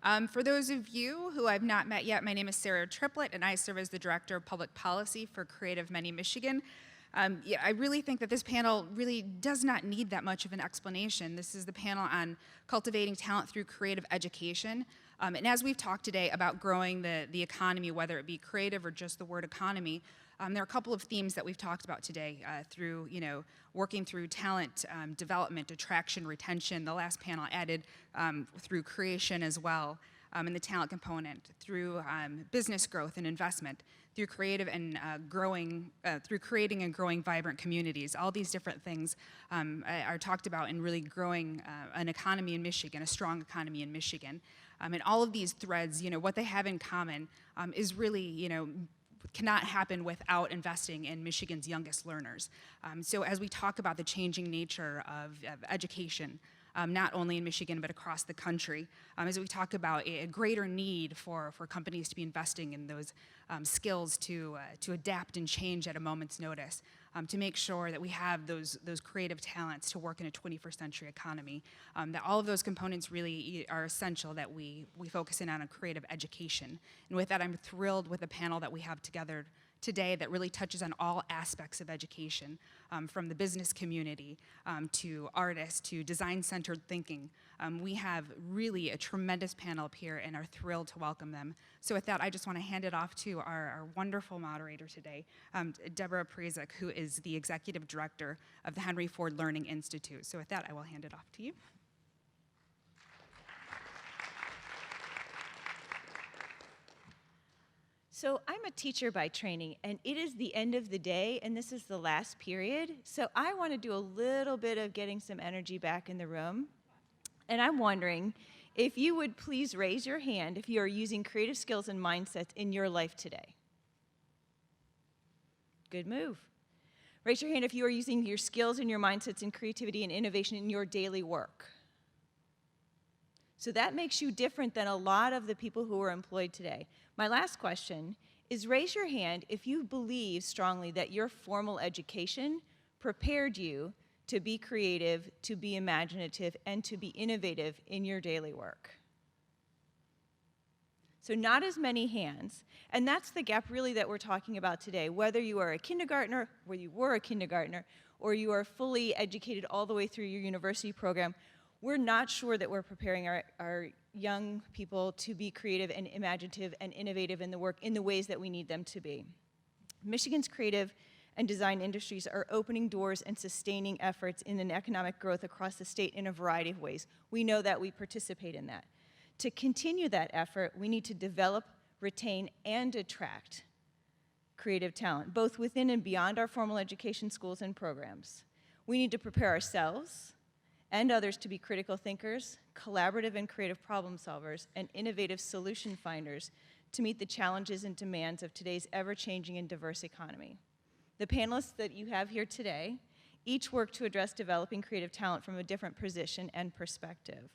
For those of you who I've not met yet, my name is Sarah Triplett, and I serve as the Director of Public Policy for Creative Many Michigan. Yeah, I really think that this panel really does not need that much of an explanation. This is the panel on cultivating talent through creative education. And as we've talked today about growing the economy, whether it be creative or just the word economy, there are a couple of themes that we've talked about today through, working through talent development, attraction, retention. The last panel added through creation as well, in the talent component, through business growth and investment, through creative and through creating and growing vibrant communities. All these different things are talked about in really growing an economy in Michigan, a strong economy in Michigan. And all of these threads, what they have in common is really, cannot happen without investing in Michigan's youngest learners. So as we talk about the changing nature of education, not only in Michigan but across the country, as we talk about a greater need for companies to be investing in those skills to adapt and change at a moment's notice, to make sure that we have those creative talents to work in a 21st century economy, that all of those components really are essential that we focus in on a creative education. And with that, I'm thrilled with the panel that we have together today that really touches on all aspects of education, from the business community to artists to design-centered thinking. We have really a tremendous panel up here and are thrilled to welcome them. So with that, I just want to hand it off to our wonderful moderator today, Deborah Prezek, who is the Executive Director of the Henry Ford Learning Institute. So with that, I will hand it off to you. So I'm a teacher by training, and it is the end of the day, and this is the last period. So I want to do a little bit of getting some energy back in the room. And I'm wondering if you would please raise your hand if you are using creative skills and mindsets in your life today. Good move. Raise your hand if you are using your skills and your mindsets and creativity and innovation in your daily work. So that makes you different than a lot of the people who are employed today. My last question is, raise your hand if you believe strongly that your formal education prepared you to be creative, to be imaginative, and to be innovative in your daily work. So not as many hands, and that's the gap really that we're talking about today. Whether you are a kindergartner, whether you were a kindergartner, or you are fully educated all the way through your university program, we're not sure that we're preparing our young people to be creative and imaginative and innovative in the work in the ways that we need them to be. Michigan's creative and design industries are opening doors and sustaining efforts in an economic growth across the state in a variety of ways. We know that we participate in that. To continue that effort, we need to develop, retain, and attract creative talent, both within and beyond our formal education schools and programs. We need to prepare ourselves and others to be critical thinkers, collaborative and creative problem solvers, and innovative solution finders to meet the challenges and demands of today's ever-changing and diverse economy. The panelists that you have here today each work to address developing creative talent from a different position and perspective.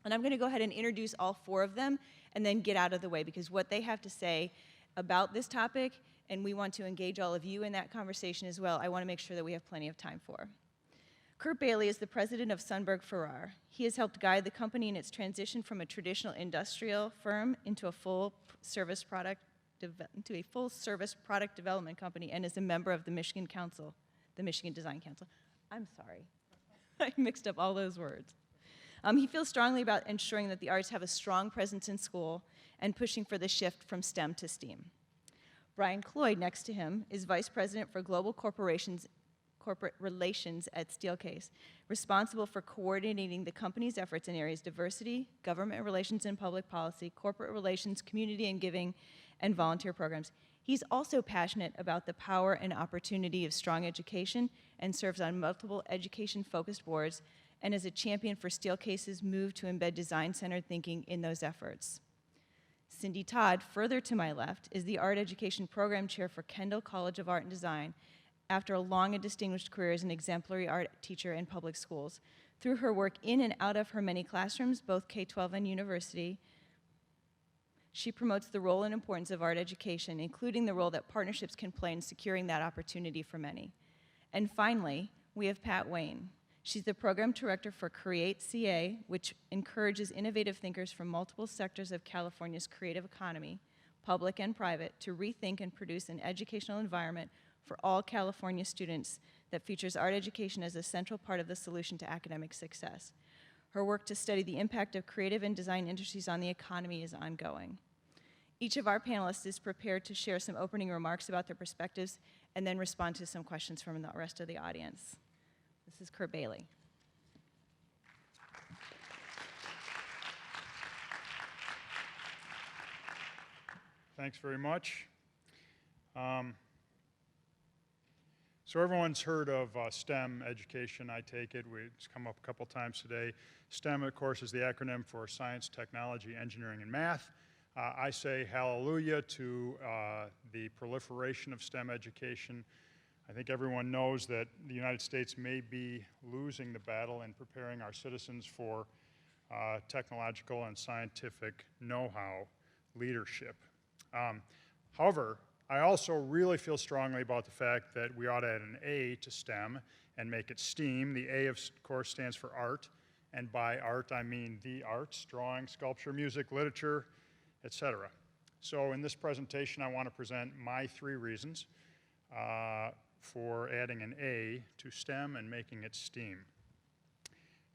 And I'm going to go ahead and introduce all four of them and then get out of the way, because what they have to say about this topic, and we want to engage all of you in that conversation as well, I want to make sure that we have plenty of time for. Kurt Bailey is the president of Sundberg Farrar. He has helped guide the company in its transition from a traditional industrial firm into a full-service product development company, and is a member of the Michigan Council, the Michigan Design Council. I'm sorry, I mixed up all those words. He feels strongly about ensuring that the arts have a strong presence in school and pushing for the shift from STEM to STEAM. Brian Cloyd, next to him, is vice president for global corporate relations at Steelcase, responsible for coordinating the company's efforts in areas diversity, government relations and public policy, corporate relations, community and giving, and volunteer programs. He's also passionate about the power and opportunity of strong education and serves on multiple education-focused boards and is a champion for Steelcase's move to embed design-centered thinking in those efforts. Cindy Todd, further to my left, is the Art Education Program Chair for Kendall College of Art and Design after a long and distinguished career as an exemplary art teacher in public schools. Through her work in and out of her many classrooms, both K-12 and university, she promotes the role and importance of art education, including the role that partnerships can play in securing that opportunity for many. And finally, we have Pat Wayne. She's the program director for Create CA, which encourages innovative thinkers from multiple sectors of California's creative economy, public and private, to rethink and produce an educational environment for all California students that features art education as a central part of the solution to academic success. Her work to study the impact of creative and design industries on the economy is ongoing. Each of our panelists is prepared to share some opening remarks about their perspectives and then respond to some questions from the rest of the audience. This is Kurt Bailey. Thanks very much. So everyone's heard of STEM education, I take it. It's come up a couple times today. STEM, of course, is the acronym for science, technology, engineering, and math. I say hallelujah to the proliferation of STEM education. I think everyone knows that the United States may be losing the battle in preparing our citizens for technological and scientific know-how leadership. However, I also really feel strongly about the fact that we ought to add an A to STEM and make it STEAM. The A, of course, stands for art, and by art I mean the arts: drawing, sculpture, music, literature, etc. So in this presentation I want to present my 3 reasons for adding an A to STEM and making it STEAM.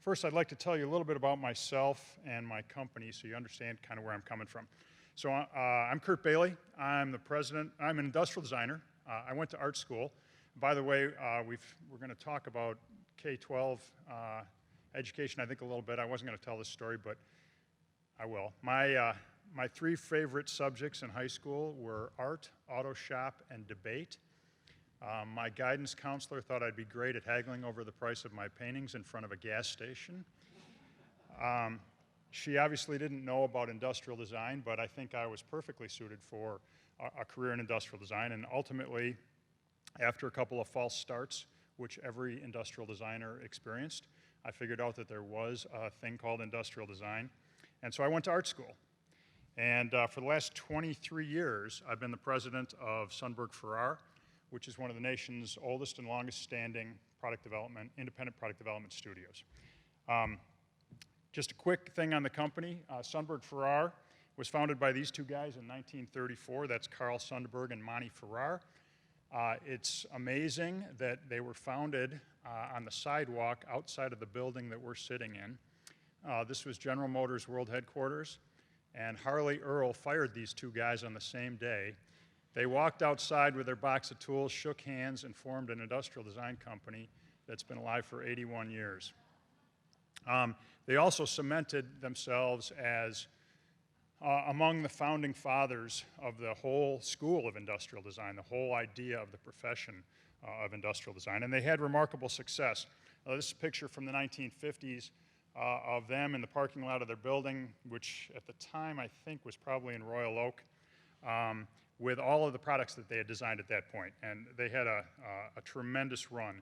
First, I'd like to tell you a little bit about myself and my company so you understand kind of where I'm coming from. So I'm Kurt Bailey. I'm the president. I'm an industrial designer. I went to art school. By the way, we're going to talk about K-12 education, I think, a little bit. I wasn't going to tell this story, but I will. My 3 favorite subjects in high school were art, auto shop, and debate. My guidance counselor thought I'd be great at haggling over the price of my paintings in front of a gas station. She obviously didn't know about industrial design, but I think I was perfectly suited for a career in industrial design. And ultimately, after a couple of false starts, which every industrial designer experienced, I figured out that there was a thing called industrial design. And so I went to art school. And for the last 23 years, I've been the president of Sundberg Farrar, which is one of the nation's oldest and longest standing independent product development studios. Just a quick thing on the company. Sundberg Farrar was founded by these 2 guys in 1934. That's Carl Sundberg and Monty Farrar. It's amazing that they were founded on the sidewalk outside of the building that we're sitting in. This was General Motors World Headquarters, and Harley Earl fired these 2 guys on the same day. They walked outside with their box of tools, shook hands, and formed an industrial design company that's been alive for 81 years. They also cemented themselves as among the founding fathers of the whole school of industrial design, the whole idea of the profession of industrial design, and they had remarkable success. This is a picture from the 1950s of them in the parking lot of their building, which at the time I think was probably in Royal Oak, with all of the products that they had designed at that point, and they had a tremendous run.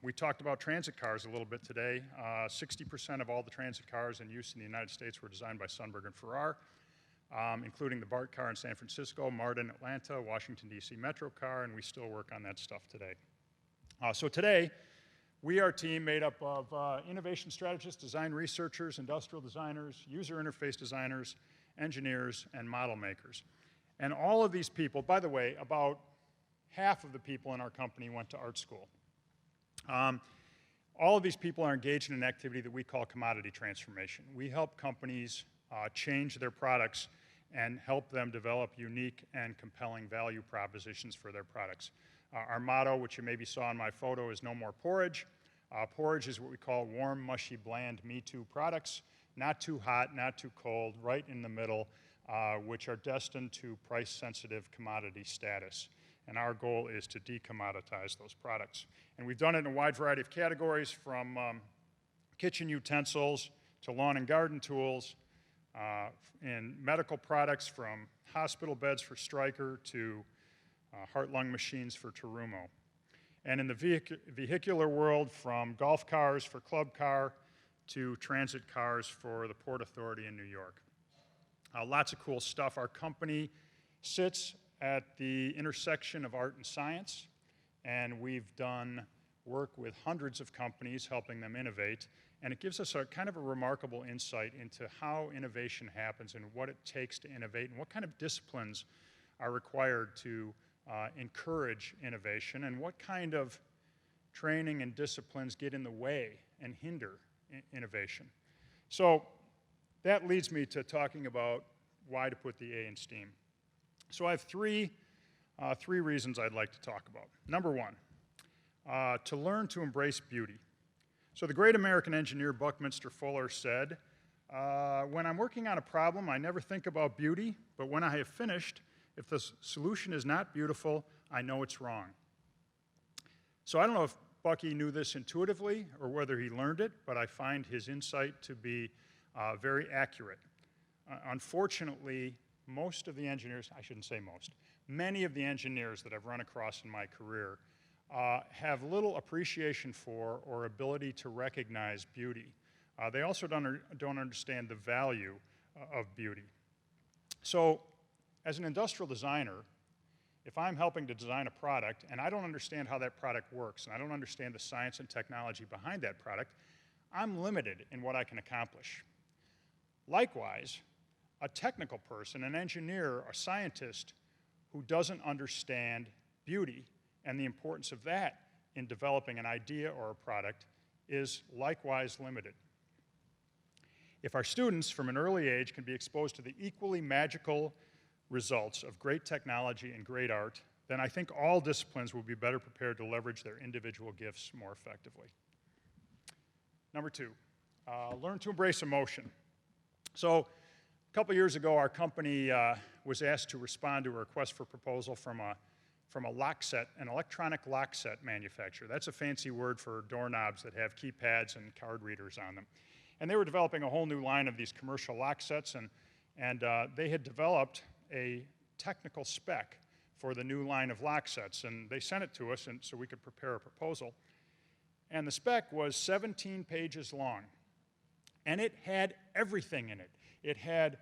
We talked about transit cars a little bit today. 60% of all the transit cars in use in the United States were designed by Sundberg and Farrar, including the BART car in San Francisco, MARTA in Atlanta, Washington, D.C. Metro car, and we still work on that stuff today. So today, we are a team made up of innovation strategists, design researchers, industrial designers, user interface designers, engineers, and model makers. And all of these people, by the way, about half of the people in our company went to art school. All of these people are engaged in an activity that we call commodity transformation. We help companies change their products and help them develop unique and compelling value propositions for their products. Our motto, which you maybe saw in my photo, is no more porridge. Porridge is what we call warm, mushy, bland, Me Too products. Not too hot, not too cold, right in the middle, which are destined to price-sensitive commodity status. And our goal is to decommoditize those products. And we've done it in a wide variety of categories, from kitchen utensils to lawn and garden tools, in medical products, from hospital beds for Stryker to heart-lung machines for Terumo. And in the vehicular world, from golf cars for Club Car to transit cars for the Port Authority in New York. Lots of cool stuff. Our company sits at the intersection of art and science, and we've done work with hundreds of companies, helping them innovate, and it gives us a kind of a remarkable insight into how innovation happens and what it takes to innovate and what kind of disciplines are required to encourage innovation and what kind of training and disciplines get in the way and hinder innovation. So that leads me to talking about why to put the A in STEAM. So I have three reasons I'd like to talk about. Number one, to learn to embrace beauty. So the great American engineer Buckminster Fuller said, when I'm working on a problem, I never think about beauty, but when I have finished, if the solution is not beautiful, I know it's wrong. So I don't know if Bucky knew this intuitively or whether he learned it, but I find his insight to be very accurate. Unfortunately, most of the engineers, I shouldn't say most, many of the engineers that I've run across in my career have little appreciation for or ability to recognize beauty. They also don't understand the value of beauty. So as an industrial designer, if I'm helping to design a product and I don't understand how that product works and I don't understand the science and technology behind that product, I'm limited in what I can accomplish. Likewise, a technical person, an engineer, a scientist who doesn't understand beauty and the importance of that in developing an idea or a product is likewise limited. If our students from an early age can be exposed to the equally magical results of great technology and great art, then I think all disciplines will be better prepared to leverage their individual gifts more effectively. Number two, learn to embrace emotion. So a couple years ago, our company was asked to respond to a request for proposal from a lock set, an electronic lock set manufacturer. That's a fancy word for doorknobs that have keypads and card readers on them. And they were developing a whole new line of these commercial lock sets, and they had developed a technical spec for the new line of lock sets, and they sent it to us so we could prepare a proposal. And the spec was 17 pages long, and it had everything in it. It had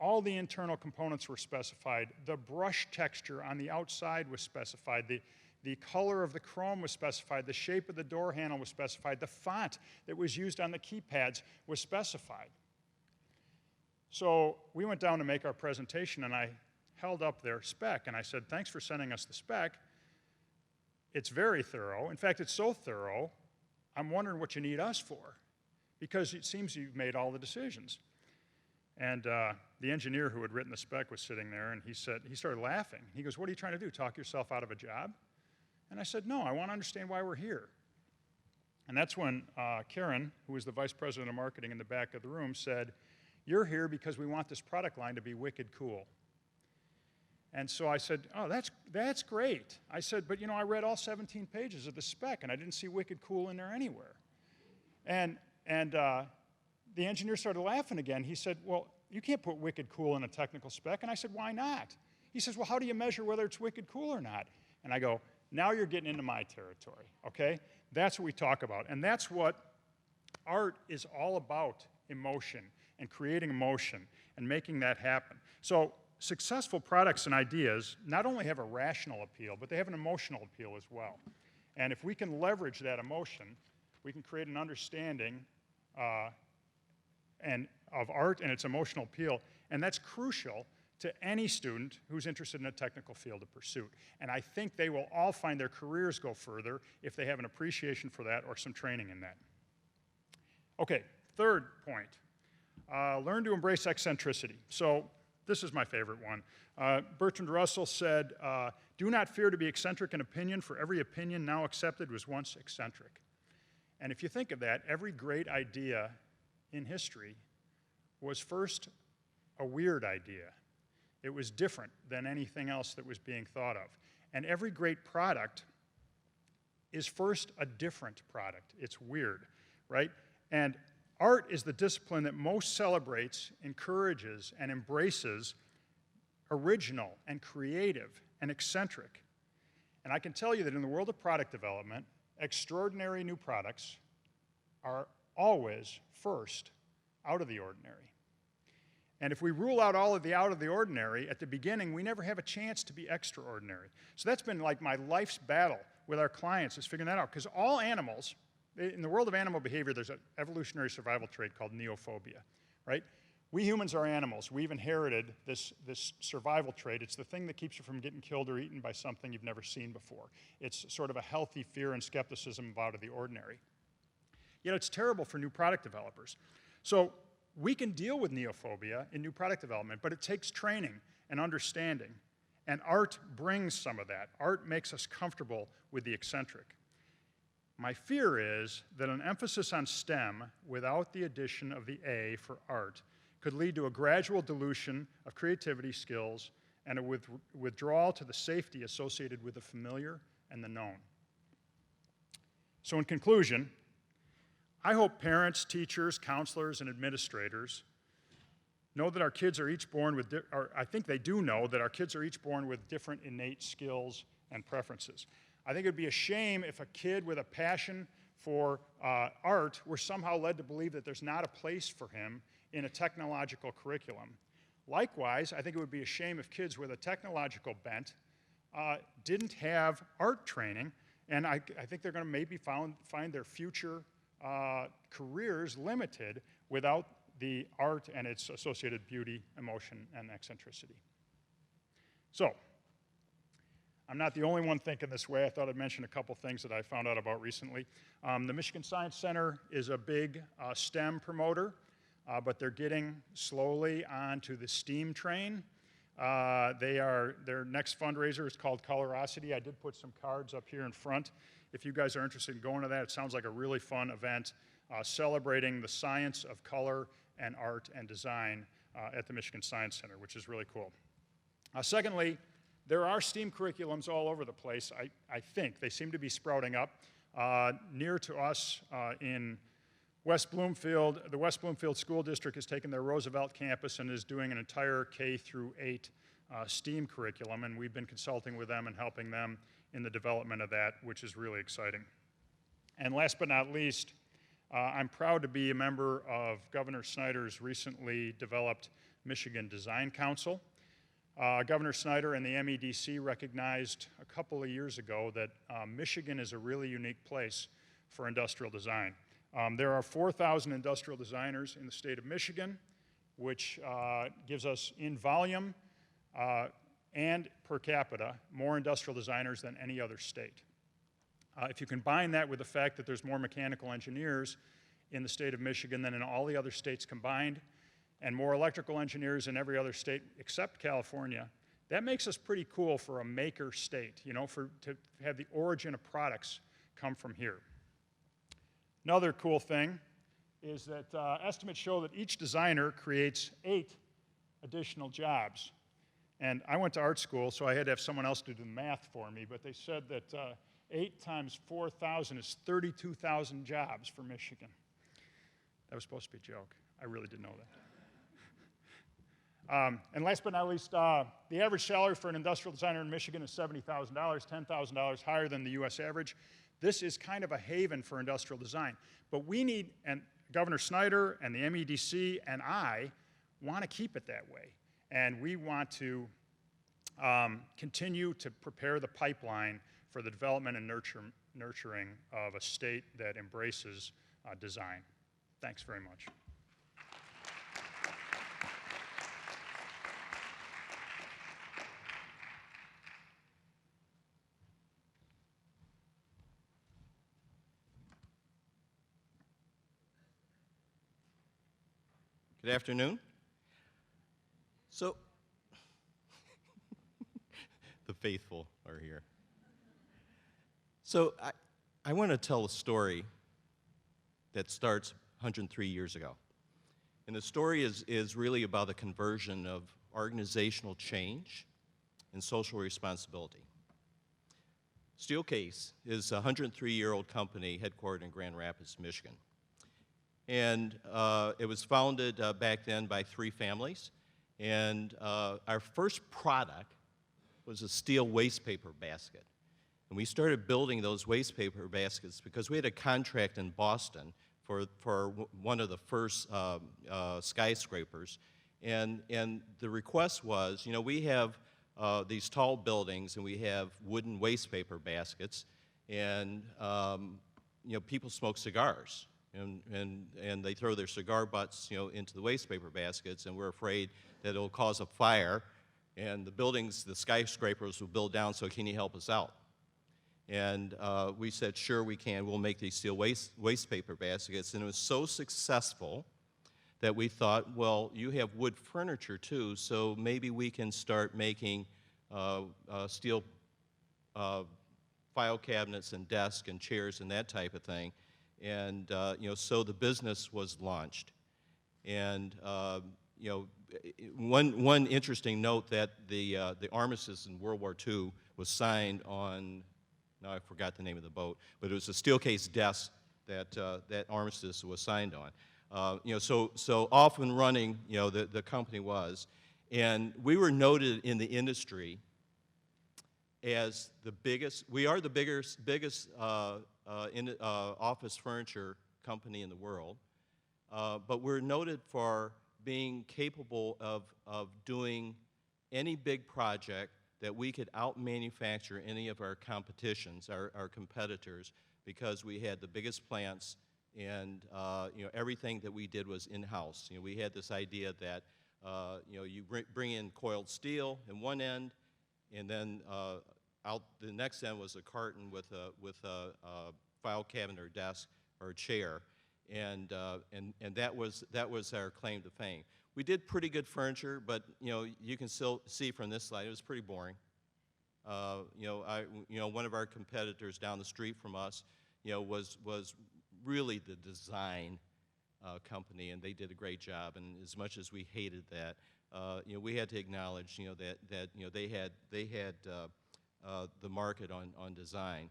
all the internal components were specified. The brush texture on the outside was specified. The color of the chrome was specified. The shape of the door handle was specified. The font that was used on the keypads was specified. So we went down to make our presentation, and I held up their spec, and I said, thanks for sending us the spec. It's very thorough. In fact, it's so thorough, I'm wondering what you need us for, because it seems you've made all the decisions. And the engineer who had written the spec was sitting there, and he started laughing. He goes, what are you trying to do, talk yourself out of a job? And I said, no, I want to understand why we're here. And that's when Karen, who was the vice president of marketing in the back of the room, said, you're here because we want this product line to be wicked cool. And so I said, oh, that's great. I said, but you know, I read all 17 pages of the spec, and I didn't see wicked cool in there anywhere. And the engineer started laughing again. He said, well, you can't put wicked cool in a technical spec. And I said, why not? He says, well, how do you measure whether it's wicked cool or not? And I go, now you're getting into my territory, okay? That's what we talk about. And that's what art is all about, emotion and creating emotion and making that happen. So successful products and ideas not only have a rational appeal, but they have an emotional appeal as well. And if we can leverage that emotion, we can create an understanding of art and its emotional appeal, and that's crucial to any student who's interested in a technical field of pursuit. And I think they will all find their careers go further if they have an appreciation for that or some training in that. Okay, third point, learn to embrace eccentricity. So this is my favorite one. Bertrand Russell said, do not fear to be eccentric in opinion, for every opinion now accepted was once eccentric. And if you think of that, every great idea in history was first a weird idea. It was different than anything else that was being thought of. And every great product is first a different product. It's weird, right? And art is the discipline that most celebrates, encourages, and embraces original and creative and eccentric. And I can tell you that in the world of product development, extraordinary new products are always first out of the ordinary. And if we rule out all of the out of the ordinary at the beginning, we never have a chance to be extraordinary. So that's been like my life's battle with our clients is figuring that out, because all animals, in the world of animal behavior, there's an evolutionary survival trait called neophobia, right? We humans are animals. We've inherited this survival trait. It's the thing that keeps you from getting killed or eaten by something you've never seen before. It's sort of a healthy fear and skepticism of out of the ordinary. Yet it's terrible for new product developers. So we can deal with neophobia in new product development, but it takes training and understanding. And art brings some of that. Art makes us comfortable with the eccentric. My fear is that an emphasis on STEM without the addition of the A for art could lead to a gradual dilution of creativity skills and a withdrawal to the safety associated with the familiar and the known. So in conclusion, I hope parents, teachers, counselors, and administrators know that our kids are each born with, or I think they do know that our kids are each born with different innate skills and preferences. I think it would be a shame if a kid with a passion for art were somehow led to believe that there's not a place for him in a technological curriculum. Likewise, I think it would be a shame if kids with a technological bent didn't have art training, and I think they're going to maybe find their future careers limited without the art and its associated beauty, emotion, and eccentricity. So, I'm not the only one thinking this way. I thought I'd mention a couple things that I found out about recently. The Michigan Science Center is a big STEM promoter, but they're getting slowly onto the STEAM train. Their next fundraiser is called Colorosity. I did put some cards up here in front. If you guys are interested in going to that, it sounds like a really fun event celebrating the science of color and art and design at the Michigan Science Center, which is really cool. Secondly, there are STEAM curriculums all over the place, I think. They seem to be sprouting up. Near to us in West Bloomfield, the West Bloomfield School District has taken their Roosevelt campus and is doing an entire K-8 STEAM curriculum, and we've been consulting with them and helping them in the development of that, which is really exciting. And last but not least, I'm proud to be a member of Governor Snyder's recently developed Michigan Design Council. Governor Snyder and the MEDC recognized a couple of years ago that Michigan is a really unique place for industrial design. There are 4,000 industrial designers in the state of Michigan, which gives us in volume and per capita more industrial designers than any other state. If you combine that with the fact that there's more mechanical engineers in the state of Michigan than in all the other states combined, and more electrical engineers in every other state except California, that makes us pretty cool for a maker state, you know, to have the origin of products come from here. Another cool thing is that estimates show that each designer creates 8 additional jobs. And I went to art school, so I had to have someone else do the math for me, but they said that 8 times 4,000 is 32,000 jobs for Michigan. That was supposed to be a joke. I really didn't know that. And last but not least, the average salary for an industrial designer in Michigan is $70,000, $10,000 higher than the US average. This is kind of a haven for industrial design. But we need, and Governor Snyder and the MEDC and I want to keep it that way. And we want to continue to prepare the pipeline for the development and nurturing of a state that embraces design. Thanks very much. Good afternoon. So, the faithful are here. So, I want to tell a story that starts 103 years ago. And the story is really about the conversion of organizational change and social responsibility. Steelcase is a 103-year-old company headquartered in Grand Rapids, Michigan. And it was founded back then by 3 families. And our first product was a steel waste paper basket. And we started building those waste paper baskets because we had a contract in Boston for one of the first skyscrapers. And the request was, you know, we have these tall buildings and we have wooden waste paper baskets. and people smoke cigars, and they throw their cigar butts, into the waste paper baskets, and we're afraid that it'll cause a fire, and the buildings, the skyscrapers will build down, so can you help us out? And we said, sure, we can. We'll make these steel waste paper baskets. And it was so successful that we thought, well, you have wood furniture too, so maybe we can start making steel file cabinets and desks and chairs and that type of thing. And so the business was launched. And one interesting note that the armistice in World War II was signed on. Now I forgot the name of the boat, but it was a steel case desk that that armistice was signed on. So off and running, the company was, and we were noted in the industry as the biggest. We are the biggest office furniture company in the world, but we're noted for being capable of doing any big project that we could out-manufacture any of our competitions, our competitors, because we had the biggest plants, and everything that we did was in-house. We had this idea that you bring in coiled steel in one end, and then out the next end was a carton with a file cabinet or desk or a chair, and that was our claim to fame. We did pretty good furniture, but you can still see from this slide it was pretty boring. One of our competitors down the street from us, was really the design company, and they did a great job. And as much as we hated that, we had to acknowledge, that they had the market on design.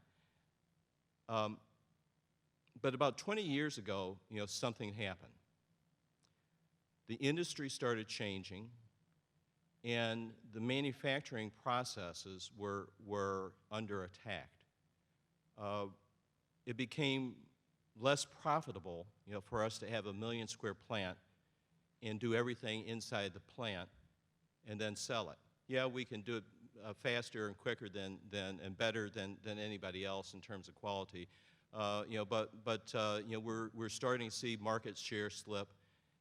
But about 20 years ago, something happened. The industry started changing, and the manufacturing processes were under attack. It became less profitable, for us to have a 1 million square plant and do everything inside the plant and then sell it. Yeah, we can do it faster and quicker and better than anybody else in terms of quality, but we're starting to see market share slip.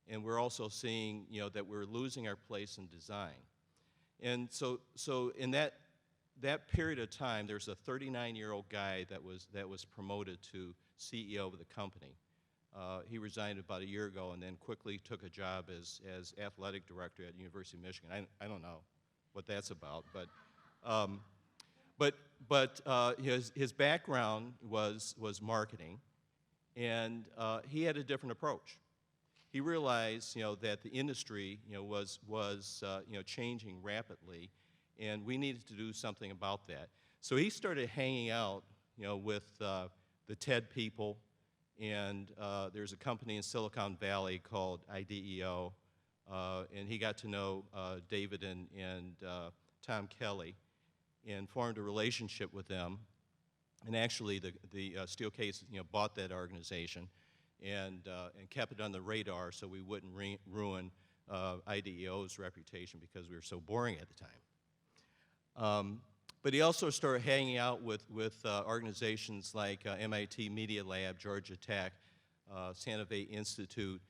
And we're also seeing, that we're losing our place in design. And so in that period of time, there's a 39-year-old guy that was promoted to CEO of the company. He resigned about a year ago and then quickly took a job as athletic director at University of Michigan. I don't know what that's about, but his background was marketing, and he had a different approach. He realized, that the industry, was changing rapidly, and we needed to do something about that. So he started hanging out, with the TED people, and there's a company in Silicon Valley called IDEO, and he got to know David and Tom Kelly, and formed a relationship with them. And actually, the Steelcase, bought that organization. And kept it on the radar so we wouldn't ruin IDEO's reputation because we were so boring at the time. But he also started hanging out with organizations like MIT Media Lab, Georgia Tech, Santa Fe Institute,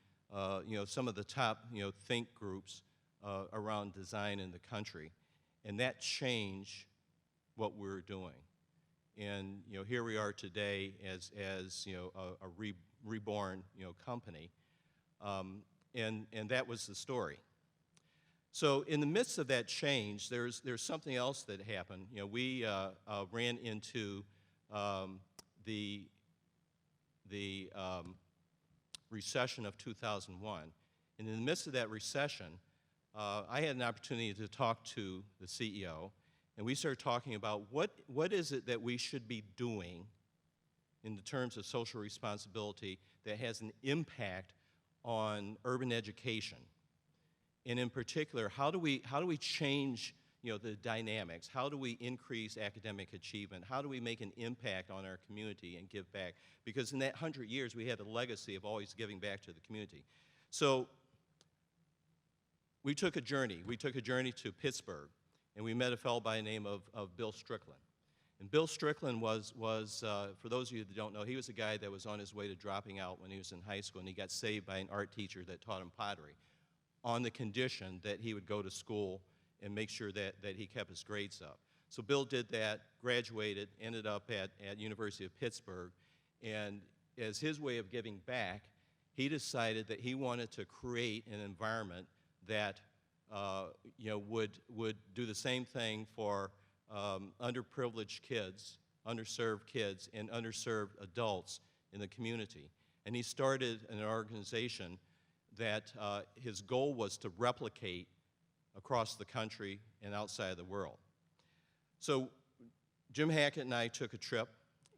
some of the top think groups around design in the country. And that changed what we're doing. And here we are today as a reborn company, and that was the story. So in the midst of that change, there's something else that happened. We ran into the recession of 2001, and in the midst of that recession, I had an opportunity to talk to the CEO. And we started talking about what is it that we should be doing in the terms of social responsibility that has an impact on urban education. And in particular, how do we change the dynamics? How do we increase academic achievement? How do we make an impact on our community and give back? Because in that 100 years, we had a legacy of always giving back to the community. So we took a journey. We took a journey to Pittsburgh. And we met a fellow by the name of Bill Strickland. And Bill Strickland was for those of you that don't know, he was a guy that was on his way to dropping out when he was in high school, and he got saved by an art teacher that taught him pottery on the condition that he would go to school and make sure that he kept his grades up. So Bill did that, graduated, ended up at University of Pittsburgh, and as his way of giving back, he decided that he wanted to create an environment that would do the same thing for underprivileged kids, underserved kids, and underserved adults in the community. And he started an organization that his goal was to replicate across the country and outside of the world. So Jim Hackett and I took a trip,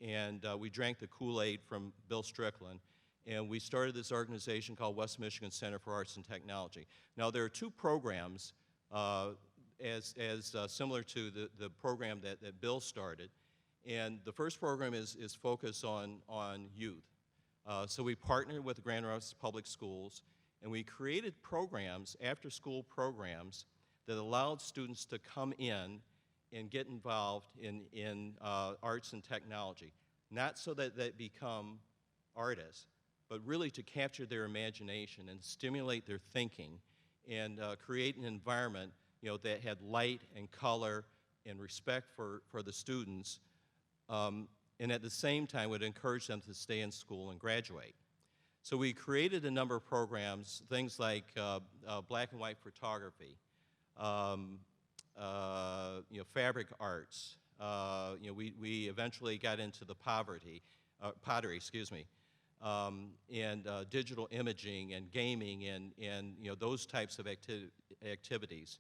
and we drank the Kool-Aid from Bill Strickland, and we started this organization called West Michigan Center for Arts and Technology. Now, there are two programs similar to the program that Bill started, and the first program is focused on youth. So we partnered with the Grand Rapids Public Schools, and we created programs, after-school programs, that allowed students to come in and get involved in arts and technology, not so that they become artists, but really to capture their imagination and stimulate their thinking and create an environment that had light and color and respect for the students, and at the same time would encourage them to stay in school and graduate. So we created a number of programs, things like black and white photography, fabric arts. We eventually got into the pottery, and digital imaging and gaming and those types of activities.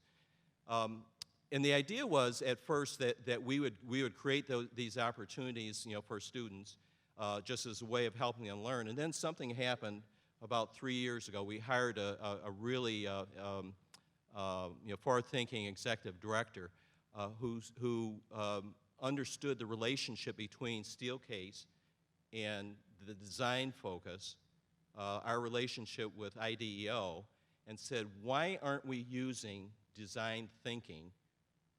And the idea was at first that we would create these opportunities for students just as a way of helping them learn. And then something happened about 3 years ago. We hired a really forward-thinking executive director who understood the relationship between Steelcase and the design focus, our relationship with IDEO, and said, why aren't we using design thinking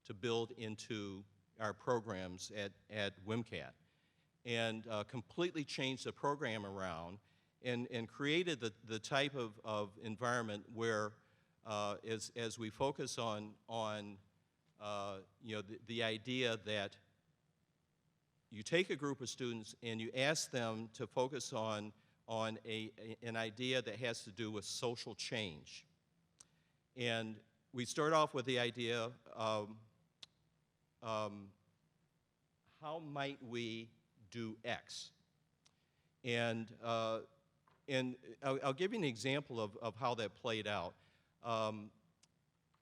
to build into our programs at WMCAT? And completely changed the program around and created the type of environment where as we focus on the idea that you take a group of students and you ask them to focus on an idea that has to do with social change. And we start off with the idea of how might we do X? And I'll give you an example of how that played out.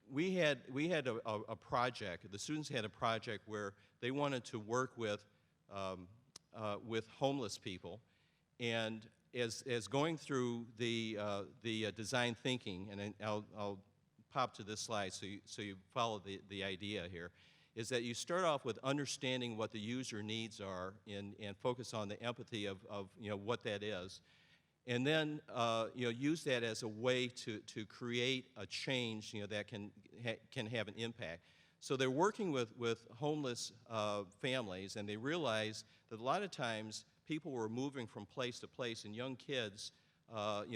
We had a project, the students had a project where they wanted to work with homeless people, and as going through the design thinking, and I'll pop to this slide so you follow the idea here, is that you start off with understanding what the user needs are and focus on the empathy of what that is, and then use that as a way to create a change that can have an impact. So they're working with homeless families, and they realize that a lot of times people were moving from place to place, and young kids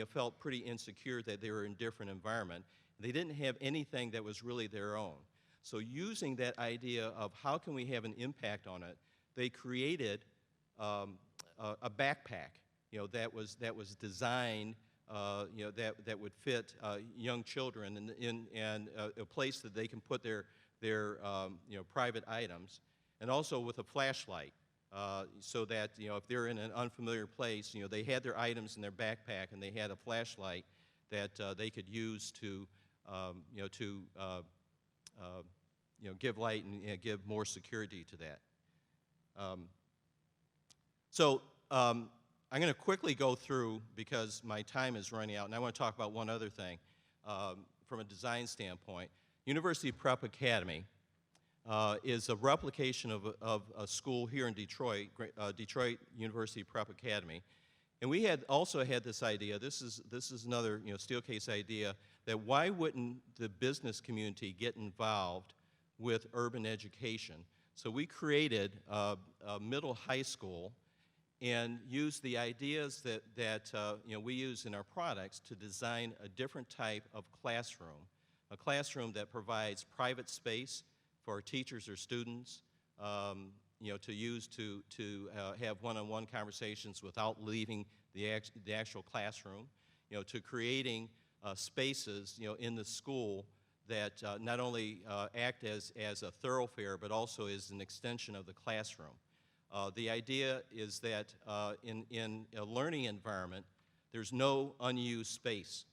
felt pretty insecure that they were in a different environment. They didn't have anything that was really their own. So using that idea of how can we have an impact on it, they created a backpack that was designed that would fit young children and a place that they can put their private items, and also with a flashlight so that if they're in an unfamiliar place, they had their items in their backpack and they had a flashlight that they could use to give light and give more security to that. I'm going to quickly go through because my time is running out, and I want to talk about one other thing from a design standpoint. University Prep Academy is a replication of a school here in Detroit, Detroit University Prep Academy. And we had also had this idea, this is another Steelcase idea, that why wouldn't the business community get involved with urban education? So we created a middle high school and used the ideas that we use in our products to design a different type of classroom, a classroom that provides private space for teachers or students, to use to have one-on-one conversations without leaving the actual classroom, to creating spaces, in the school that not only act as a thoroughfare, but also as an extension of the classroom. The idea is that in a learning environment, there's no unused space,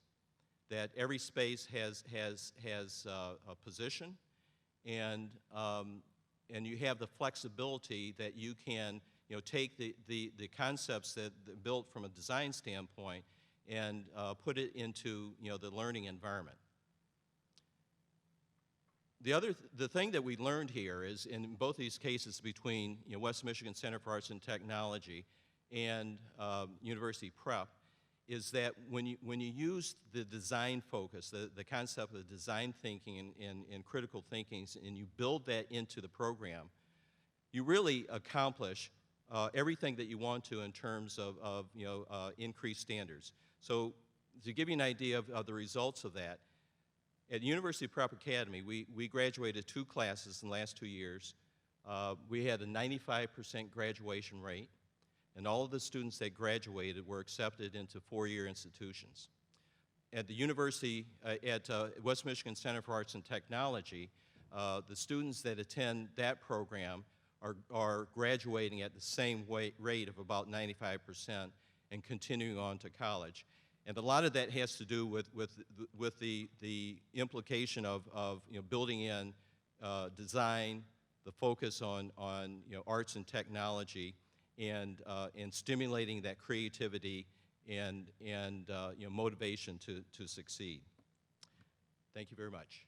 that every space has a position, and you have the flexibility that you can take the concepts that built from a design standpoint and put it into the learning environment. The thing that we learned here is, in both these cases between West Michigan Center for Arts and Technology and University Prep, is that when you use the design focus, the concept of design thinking and critical thinking, and you build that into the program, you really accomplish everything that you want to in terms of increased standards. So to give you an idea of the results of that, at University Prep Academy, we graduated 2 classes in the last 2 years. We had a 95% graduation rate, and all of the students that graduated were accepted into 4-year institutions. At the university, at West Michigan Center for Arts and Technology, the students that attend that program are graduating at the same rate of about 95% and continuing on to college. And a lot of that has to do with the implication of building in design, the focus on arts and technology, and stimulating that creativity and motivation to succeed. Thank you very much.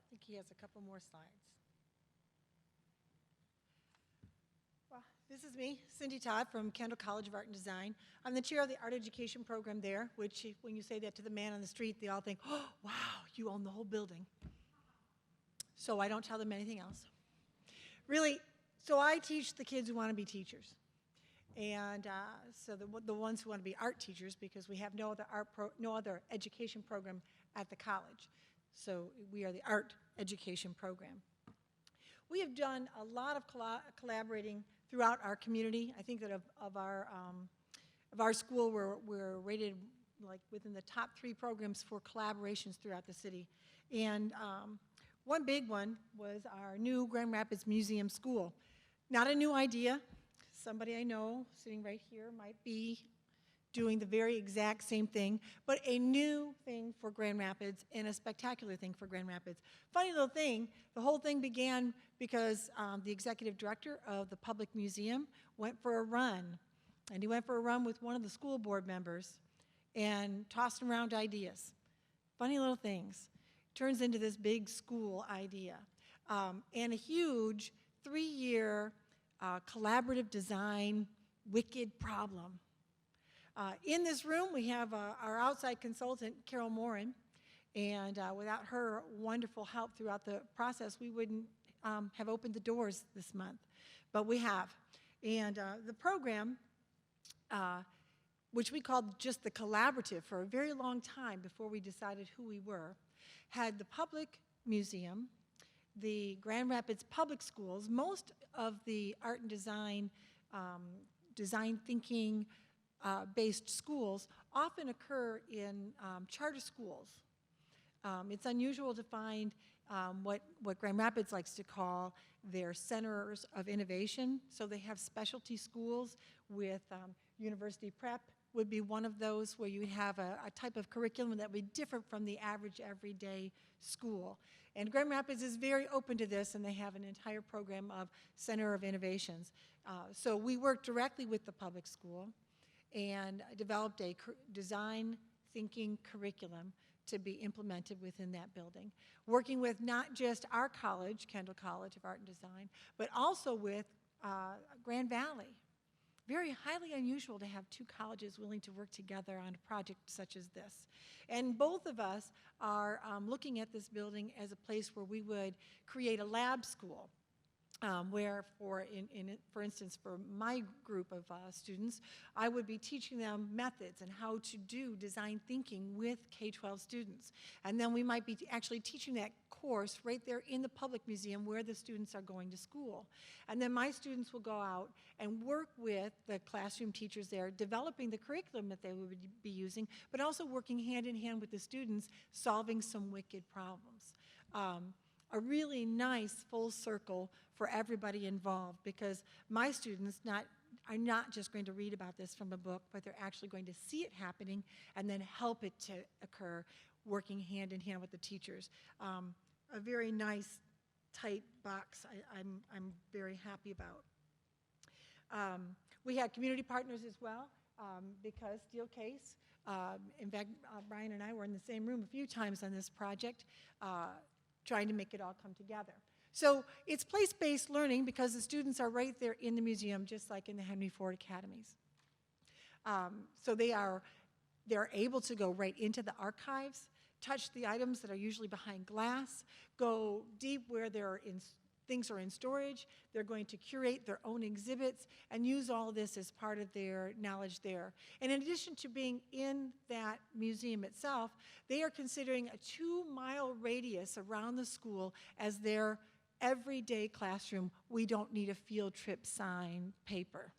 I think he has a couple more slides. Well, this is me, Cindy Todd from Kendall College of Art and Design. I'm the chair of the art education program there, which when you say that to the man on the street, they all think, oh, wow, you own the whole building. So I don't tell them anything else. Really, so I teach the kids who want to be teachers. And so the ones who want to be art teachers, because we have no other education program at the college. So we are the art education program. We have done a lot of collaborating throughout our community. I think that of our school, we're rated like within the top 3 programs for collaborations throughout the city. And one big one was our new Grand Rapids Museum School. Not a new idea. Somebody I know sitting right here might be doing the very exact same thing, but a new thing for Grand Rapids and a spectacular thing for Grand Rapids. Funny little thing, the whole thing began because the executive director of the public museum went for a run, and he went for a run with one of the school board members and tossed around ideas. Funny little things. Turns into this big school idea. And a huge 3-year collaborative design wicked problem. In this room, we have our outside consultant, Carol Morin, and without her wonderful help throughout the process, we wouldn't have opened the doors this month, but we have. And the program, which we called just the collaborative for a very long time before we decided who we were, had the public museum, the Grand Rapids Public Schools. Most of the art and design, design thinking, based schools often occur in charter schools. It's unusual to find what Grand Rapids likes to call their centers of innovation. So they have specialty schools with University Prep would be one of those where you have a type of curriculum that would be different from the average everyday school. And Grand Rapids is very open to this, and they have an entire program of Center of Innovations. So we work directly with the public school and developed a design thinking curriculum to be implemented within that building, working with not just our college, Kendall College of Art and Design, but also with Grand Valley. Very highly unusual to have two colleges willing to work together on a project such as this. And both of us are looking at this building as a place where we would create a lab school. Where, for instance, for my group of students, I would be teaching them methods and how to do design thinking with K-12 students. And then we might be actually teaching that course right there in the public museum where the students are going to school. And then my students will go out and work with the classroom teachers there, developing the curriculum that they would be using, but also working hand in hand with the students, solving some wicked problems. A really nice full circle for everybody involved, because my students are not just going to read about this from a book, but they're actually going to see it happening and then help it to occur, working hand in hand with the teachers. A very nice, tight box I'm very happy about. We had community partners as well, because Steelcase, in fact, Brian and I were in the same room a few times on this project, trying to make it all come together. So it's place-based learning because the students are right there in the museum, just like in the Henry Ford Academies. So they're able to go right into the archives, touch the items that are usually behind glass, go deep where things are in storage. They're going to curate their own exhibits and use all of this as part of their knowledge there. And in addition to being in that museum itself, they are considering a 2-mile radius around the school as their everyday classroom. We don't need a field trip sign paper.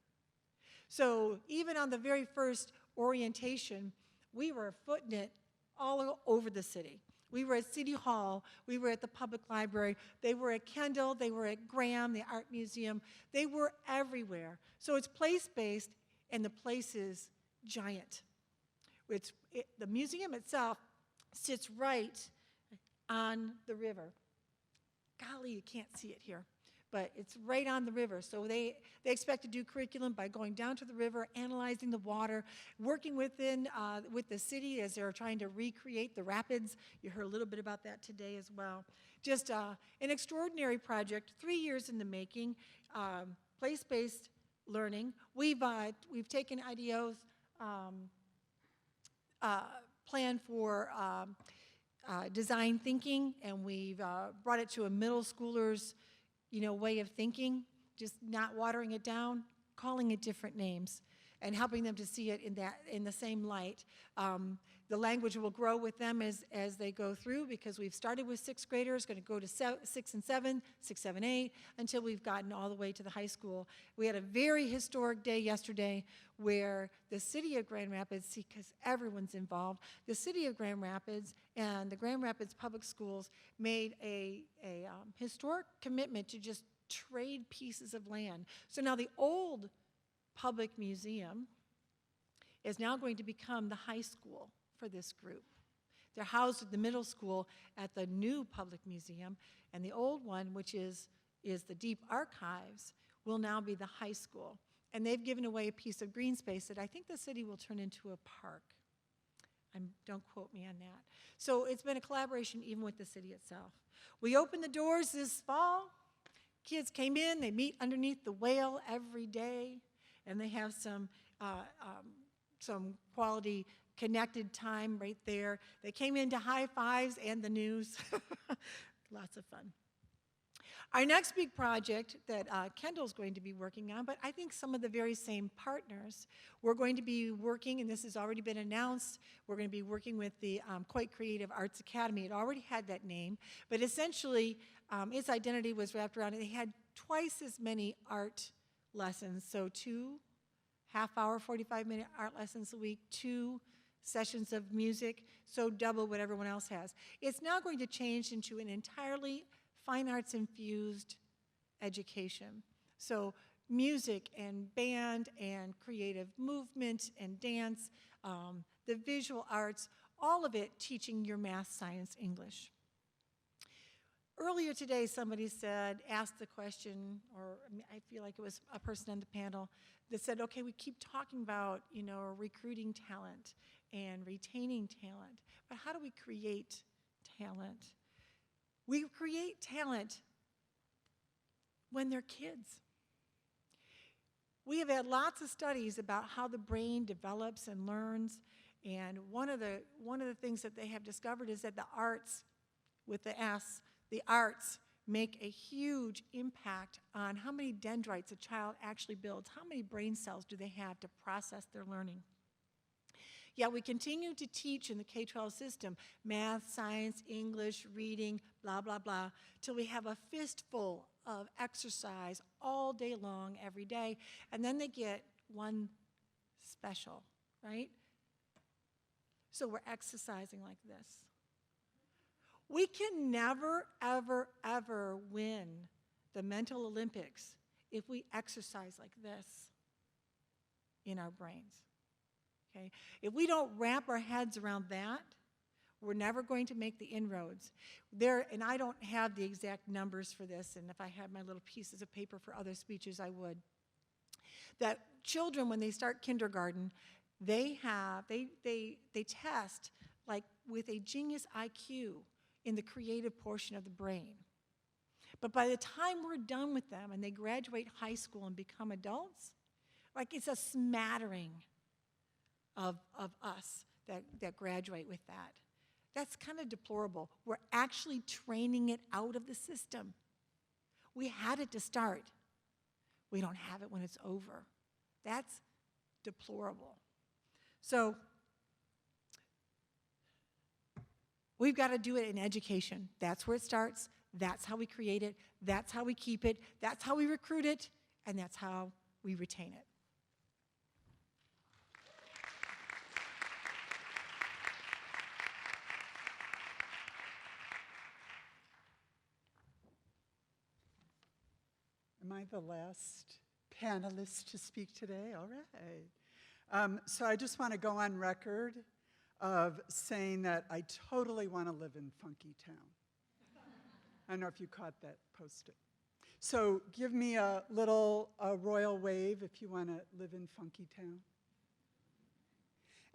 So even on the very first orientation, we were footing it all over the city. We were at City Hall, we were at the Public Library, they were at Kendall, they were at Graham, the Art Museum, they were everywhere. So it's place-based, and the place is giant. The museum itself sits right on the river. Golly, you can't see it here, but it's right on the river. So they expect to do curriculum by going down to the river, analyzing the water, working with the city as they're trying to recreate the rapids. You heard a little bit about that today as well. Just an extraordinary project, 3 years in the making, place-based learning. We've taken IDEO's plan for design thinking, and we've brought it to a middle schooler's way of thinking, just not watering it down, calling it different names, and helping them to see it in the same light. The language will grow with them as they go through, because we've started with 6th graders, going to go to 6 and 7, 6, 7, 8, until we've gotten all the way to the high school. We had a very historic day yesterday where the city of Grand Rapids, because everyone's involved, the city of Grand Rapids and the Grand Rapids Public Schools made a historic commitment to just trade pieces of land. So now the old public museum is now going to become the high school for this group. They're housed at the middle school at the new public museum, and the old one, which is the deep archives, will now be the high school. And they've given away a piece of green space that I think the city will turn into a park. Don't quote me on that. So it's been a collaboration even with the city itself. We opened the doors this fall. Kids came in, they meet underneath the whale every day, and they have some quality connected time right there. They came into high fives and the news. Lots of fun. Our next big project that Kendall's going to be working on, but I think some of the very same partners, we're going to be working, and this has already been announced, we're going to be working with the Quite Creative Arts Academy. It already had that name, but essentially its identity was wrapped around it. They had twice as many art lessons, so 2 half-hour, 45-minute art lessons a week, 2 sessions of music, so double what everyone else has. It's now going to change into an entirely fine arts infused education. So music and band and creative movement and dance, the visual arts, all of it teaching your math, science, English. Earlier today, somebody asked the question, or I feel like it was a person on the panel that said, okay, we keep talking about, recruiting talent and retaining talent, but how do we create talent? We create talent when they're kids. We have had lots of studies about how the brain develops and learns, and one of the things that they have discovered is that the arts, with the S, the arts make a huge impact on how many dendrites a child actually builds, how many brain cells do they have to process their learning. Yet we continue to teach in the K-12 system math, science, English, reading, blah, blah, blah, till we have a fistful of exercise all day long, every day, and then they get one special, right? So we're exercising like this. We can never, ever, ever win the mental Olympics if we exercise like this in our brains. Okay? If we don't wrap our heads around that, we're never going to make the inroads. And I don't have the exact numbers for this, and if I had my little pieces of paper for other speeches, I would. That children, when they start kindergarten, they test like with a genius IQ in the creative portion of the brain. But by the time we're done with them and they graduate high school and become adults, like it's a smattering of us that graduate with that. That's kind of deplorable. We're actually training it out of the system. We had it to start. We don't have it when it's over. That's deplorable. So we've got to do it in education. That's where it starts. That's how we create it. That's how we keep it. That's how we recruit it. And that's how we retain it. Am I the last panelist to speak today? All right. So I just want to go on record of saying that I totally want to live in Funky Town. I don't know if you caught that post-it. So give me a little royal wave if you want to live in Funky Town.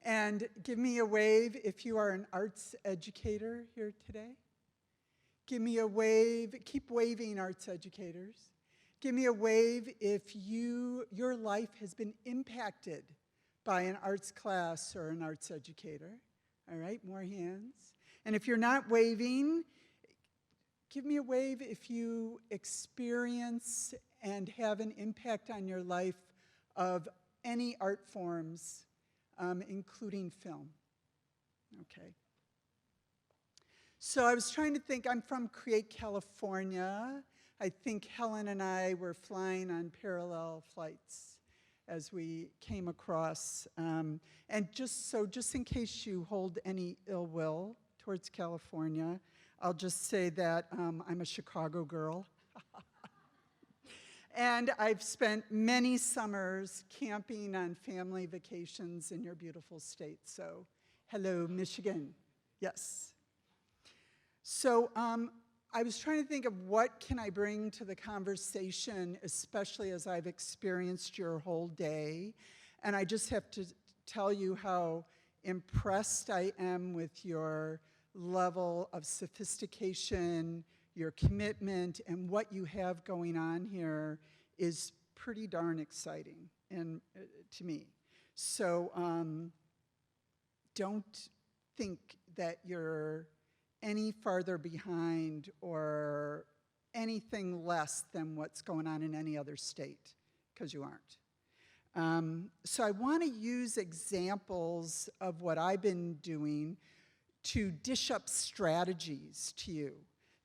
And give me a wave if you are an arts educator here today. Give me a wave. Keep waving, arts educators. Give me a wave if your life has been impacted by an arts class or an arts educator. All right, more hands. And if you're not waving, give me a wave if you experience and have an impact on your life of any art forms, including film. Okay. So I was trying to think, I'm from Create, California. I think Helen and I were flying on parallel flights as we came across. And just in case you hold any ill will towards California, I'll just say that I'm a Chicago girl. And I've spent many summers camping on family vacations in your beautiful state. So, hello, Michigan. Yes. So, I was trying to think of what can I bring to the conversation, especially as I've experienced your whole day. And I just have to tell you how impressed I am with your level of sophistication, your commitment, and what you have going on here is pretty darn exciting to me. So don't think that you're any farther behind or anything less than what's going on in any other state, because you aren't. So I want to use examples of what I've been doing to dish up strategies to you,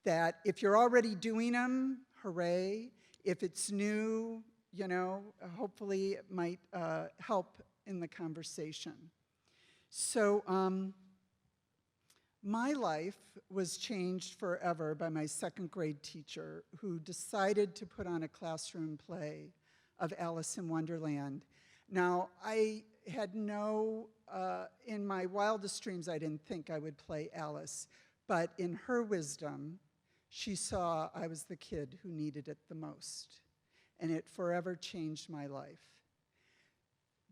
that if you're already doing them, hooray. If it's new, hopefully it might help in the conversation. So, my life was changed forever by my second grade teacher who decided to put on a classroom play of Alice in Wonderland. Now, I had in my wildest dreams, I didn't think I would play Alice, but in her wisdom, she saw I was the kid who needed it the most, and it forever changed my life.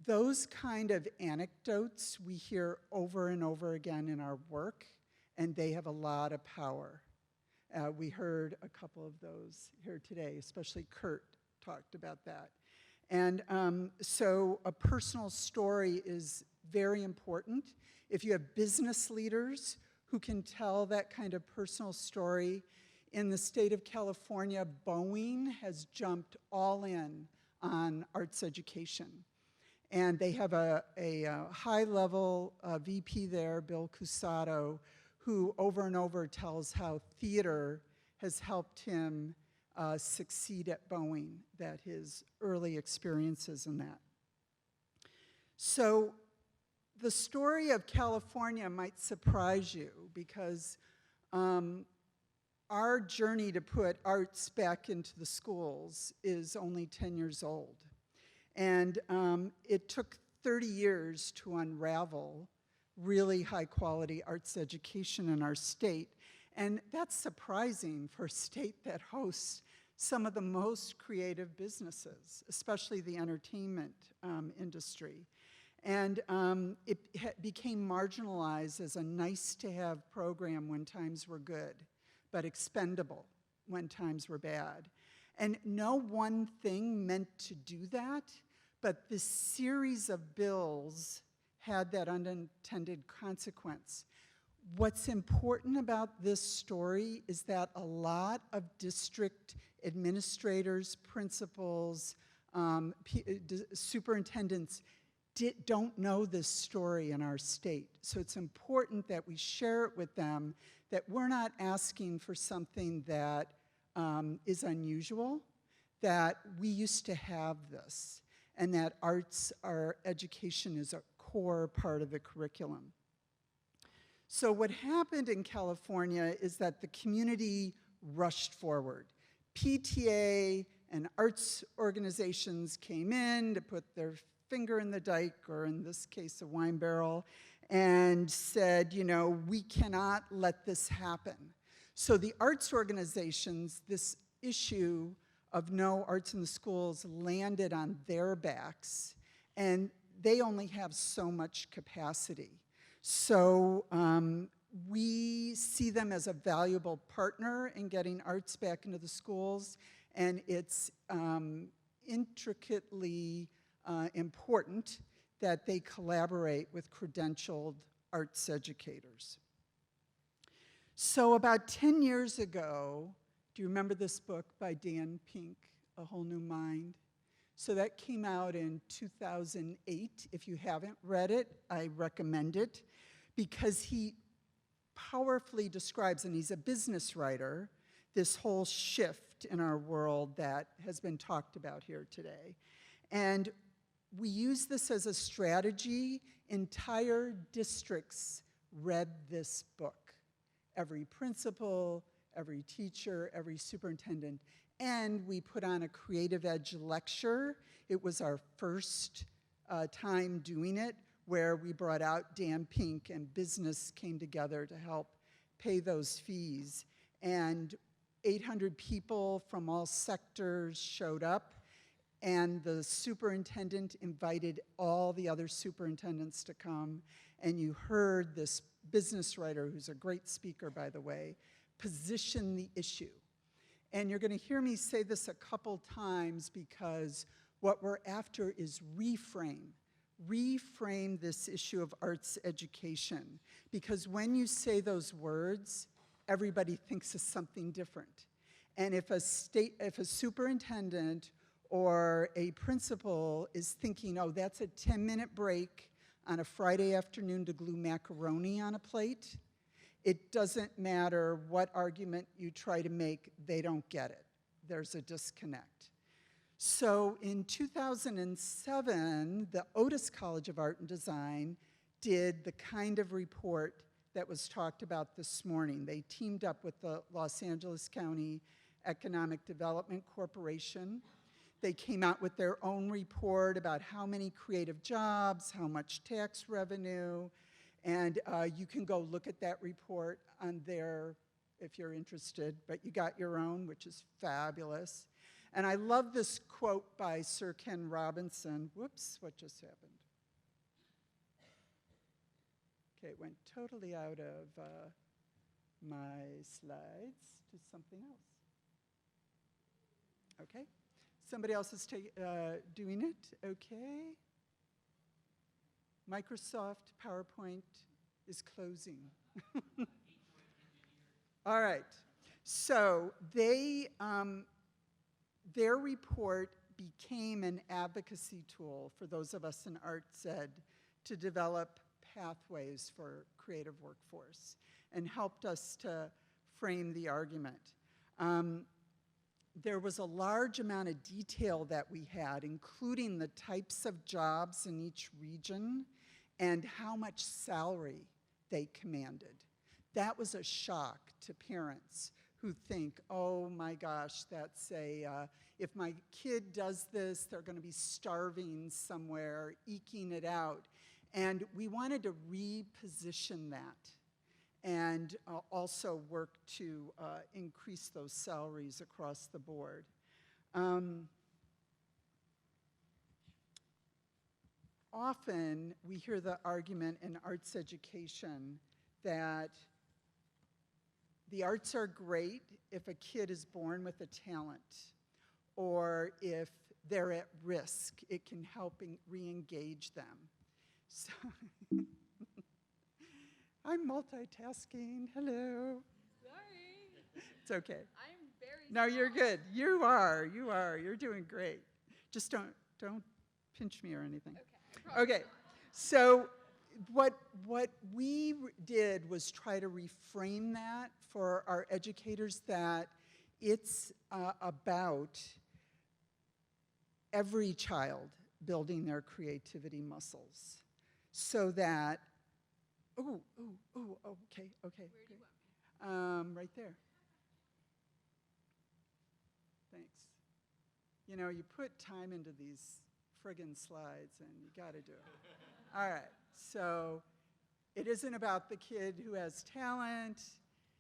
Those kind of anecdotes we hear over and over again in our work, and they have a lot of power. We heard a couple of those here today, especially Kurt talked about that. And so a personal story is very important. If you have business leaders who can tell that kind of personal story, in the state of California, Boeing has jumped all in on arts education. And they have a high-level VP there, Bill Cusato, who over and over tells how theater has helped him succeed at Boeing, that his early experiences in that. So the story of California might surprise you because our journey to put arts back into the schools is only 10 years old. And it took 30 years to unravel really high-quality arts education in our state. And that's surprising for a state that hosts some of the most creative businesses, especially the entertainment industry. And it became marginalized as a nice-to-have program when times were good, but expendable when times were bad. And no one thing meant to do that, but this series of bills had that unintended consequence. What's important about this story is that a lot of district administrators, principals, superintendents don't know this story in our state. So it's important that we share it with them, that we're not asking for something that is unusual, that we used to have this, and that our education is a core part of the curriculum. So what happened in California is that the community rushed forward. PTA and arts organizations came in to put their finger in the dike, or in this case, a wine barrel, and said, you know, we cannot let this happen. So the arts organizations, this issue of no arts in the schools landed on their backs, and they only have so much capacity. So we see them as a valuable partner in getting arts back into the schools, and it's intricately important that they collaborate with credentialed arts educators. So about 10 years ago, do you remember this book by Dan Pink, A Whole New Mind? So that came out in 2008. If you haven't read it, I recommend it, because he powerfully describes, and he's a business writer, this whole shift in our world that has been talked about here today. And we use this as a strategy. Entire districts read this book. Every principal, every teacher, every superintendent. And we put on a Creative Edge lecture. It was our first time doing it, where we brought out Dan Pink and business came together to help pay those fees. And 800 people from all sectors showed up, and the superintendent invited all the other superintendents to come, and you heard this business writer, who's a great speaker, by the way, position the issue. And you're going to hear me say this a couple times, because what we're after is reframe this issue of arts education. Because when you say those words, everybody thinks of something different. And if a superintendent or a principal is thinking, oh, that's a 10-minute break on a Friday afternoon to glue macaroni on a plate, it doesn't matter what argument you try to make, they don't get it. There's a disconnect. So in 2007, the Otis College of Art and Design did the kind of report that was talked about this morning. They teamed up with the Los Angeles County Economic Development Corporation. They came out with their own report about how many creative jobs, how much tax revenue, and you can go look at that report on there if you're interested, but you got your own, which is fabulous. And I love this quote by Sir Ken Robinson. Whoops, what just happened? Okay, it went totally out of my slides to something else. Okay, Somebody else is doing it? Okay. Microsoft PowerPoint is closing. All right. So their report became an advocacy tool for those of us in arts ed to develop pathways for creative workforce and helped us to frame the argument. There was a large amount of detail that we had, including the types of jobs in each region and how much salary they commanded. That was a shock to parents who think, oh my gosh, that's if my kid does this, they're going to be starving somewhere, eking it out. And we wanted to reposition that and also work to increase those salaries across the board. Often we hear the argument in arts education that the arts are great if a kid is born with a talent, or if they're at risk, it can help re-engage them. So I'm multitasking. Hello. Sorry. It's okay. I'm very No, you're good. You are. You're doing great. Just don't pinch me or anything. Okay. So what we did was try to reframe that for our educators, that it's about every child building their creativity muscles, so that, okay. Where do you want me? Right there. Thanks. You know, you put time into these friggin' slides, and you got to do it. All right. So it isn't about the kid who has talent.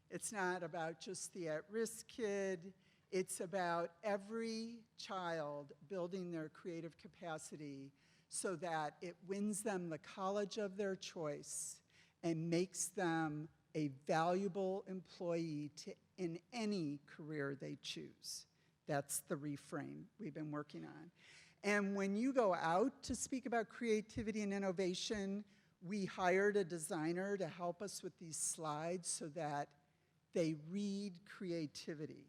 It's not about just the at-risk kid. It's about every child building their creative capacity so that it wins them the college of their choice and makes them a valuable employee in any career they choose. That's the reframe we've been working on. And when you go out to speak about creativity and innovation, we hired a designer to help us with these slides so that they read creativity.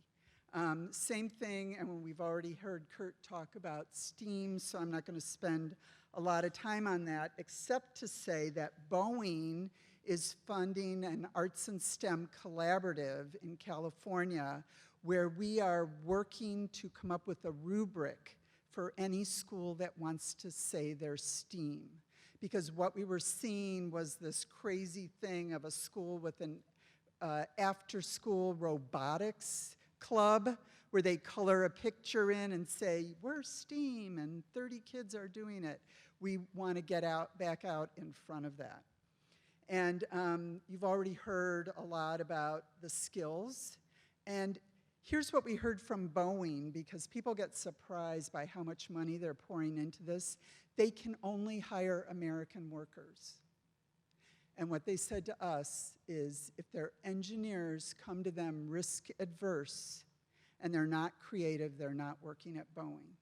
Same thing, and we've already heard Kurt talk about STEAM, so I'm not going to spend a lot of time on that, except to say that Boeing is funding an Arts and STEM collaborative in California, where we are working to come up with a rubric for any school that wants to say they're STEAM. Because what we were seeing was this crazy thing of a school with an after-school robotics club where they color a picture in and say, we're STEAM, and 30 kids are doing it. We want to get back out in front of that. And you've already heard a lot about the skills. And here's what we heard from Boeing, because people get surprised by how much money they're pouring into this. They can only hire American workers. And what they said to us is, if their engineers come to them risk adverse and they're not creative, they're not working at Boeing.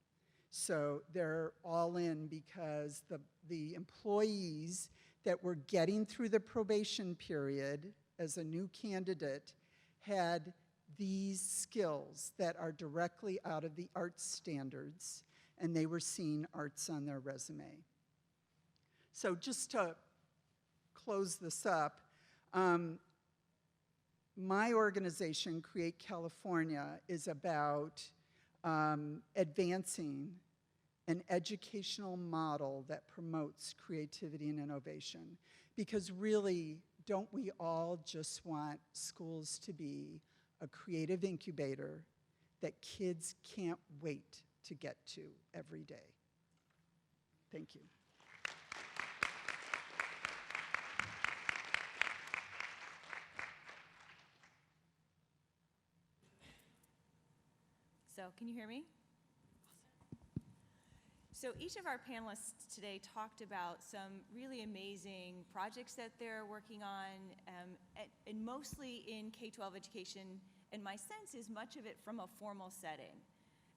So they're all in because the employees that were getting through the probation period as a new candidate had these skills that are directly out of the arts standards, and they were seeing arts on their resume. So just to close this up, my organization, Create California, is about advancing an educational model that promotes creativity and innovation. Because really, don't we all just want schools to be a creative incubator that kids can't wait to get to every day? Thank you. So can you hear me? So each of our panelists today talked about some really amazing projects that they're working on, and mostly in K-12 education, and my sense is much of it from a formal setting.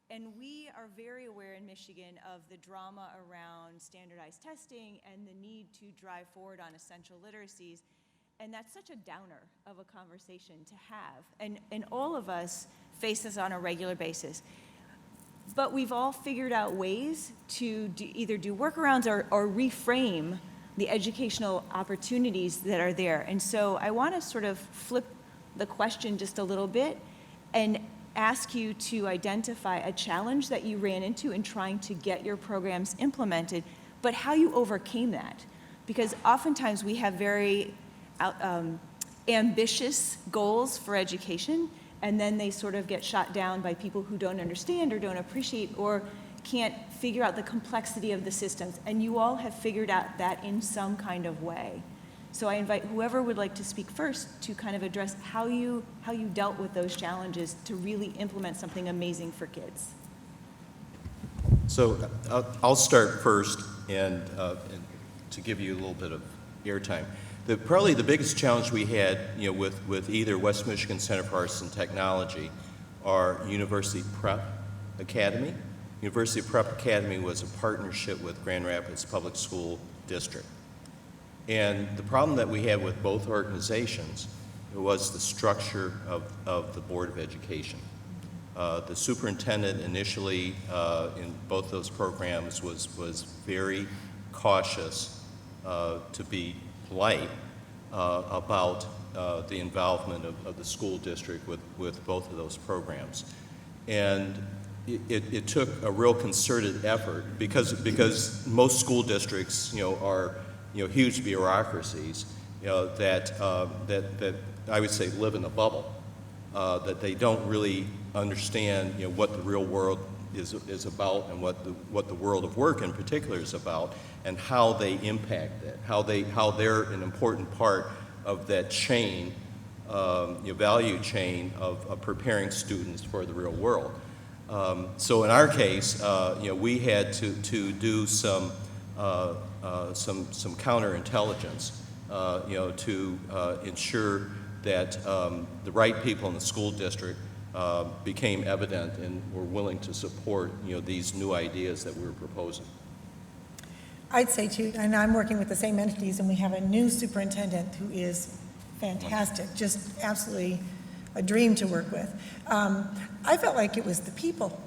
And we are very aware in Michigan of the drama around standardized testing and the need to drive forward on essential literacies. And that's such a downer of a conversation to have. And all of us face this on a regular basis. But we've all figured out ways to either do workarounds or reframe the educational opportunities that are there. And so I want to sort of flip the question just a little bit and ask you to identify a challenge that you ran into in trying to get your programs implemented, but how you overcame that. Because oftentimes we have very ambitious goals for education, and then they sort of get shot down by people who don't understand or don't appreciate or can't figure out the complexity of the systems. And you all have figured out that in some kind of way. So I invite whoever would like to speak first to kind of address how you dealt with those challenges to really implement something amazing for kids. So I'll start first, and to give you a little bit of airtime. Probably the biggest challenge we had, with either West Michigan Center for Arts and Technology or University Prep Academy. University Prep Academy was a partnership with Grand Rapids Public School District. And the problem that we had with both organizations was the structure of the Board of Education. The superintendent initially in both those programs was very cautious, to be polite, about the involvement of the school district with both of those programs. And it took a real concerted effort because most school districts, are huge bureaucracies, that I would say live in a bubble, that they don't really understand, what the real world is about and what the world of work in particular is about, and how they impact it, how they're an important part of that chain, value chain of preparing students for the real world. So in our case, we had to do some counterintelligence, to ensure that the right people in the school district became evident and were willing to support, these new ideas that we were proposing. I'd say too, and I'm working with the same entities, and we have a new superintendent who is fantastic, just absolutely a dream to work with. I felt like it was the people.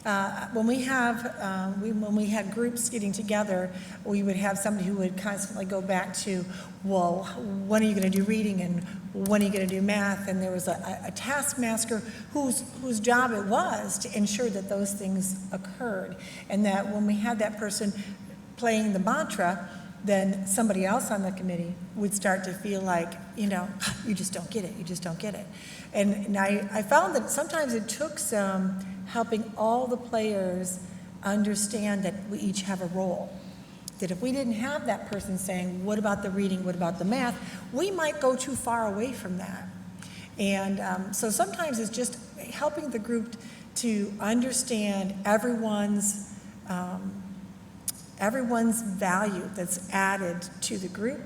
When we had groups getting together, we would have somebody who would constantly go back to, well, when are you going to do reading, and when are you going to do math? And there was a taskmaster whose job it was to ensure that those things occurred, and that when we had that person playing the mantra, then somebody else on the committee would start to feel like, you just don't get it, you just don't get it. And I found that sometimes it took some helping all the players understand that we each have a role. That if we didn't have that person saying, what about the reading, what about the math, we might go too far away from that. And so sometimes it's just helping the group to understand everyone's value that's added to the group,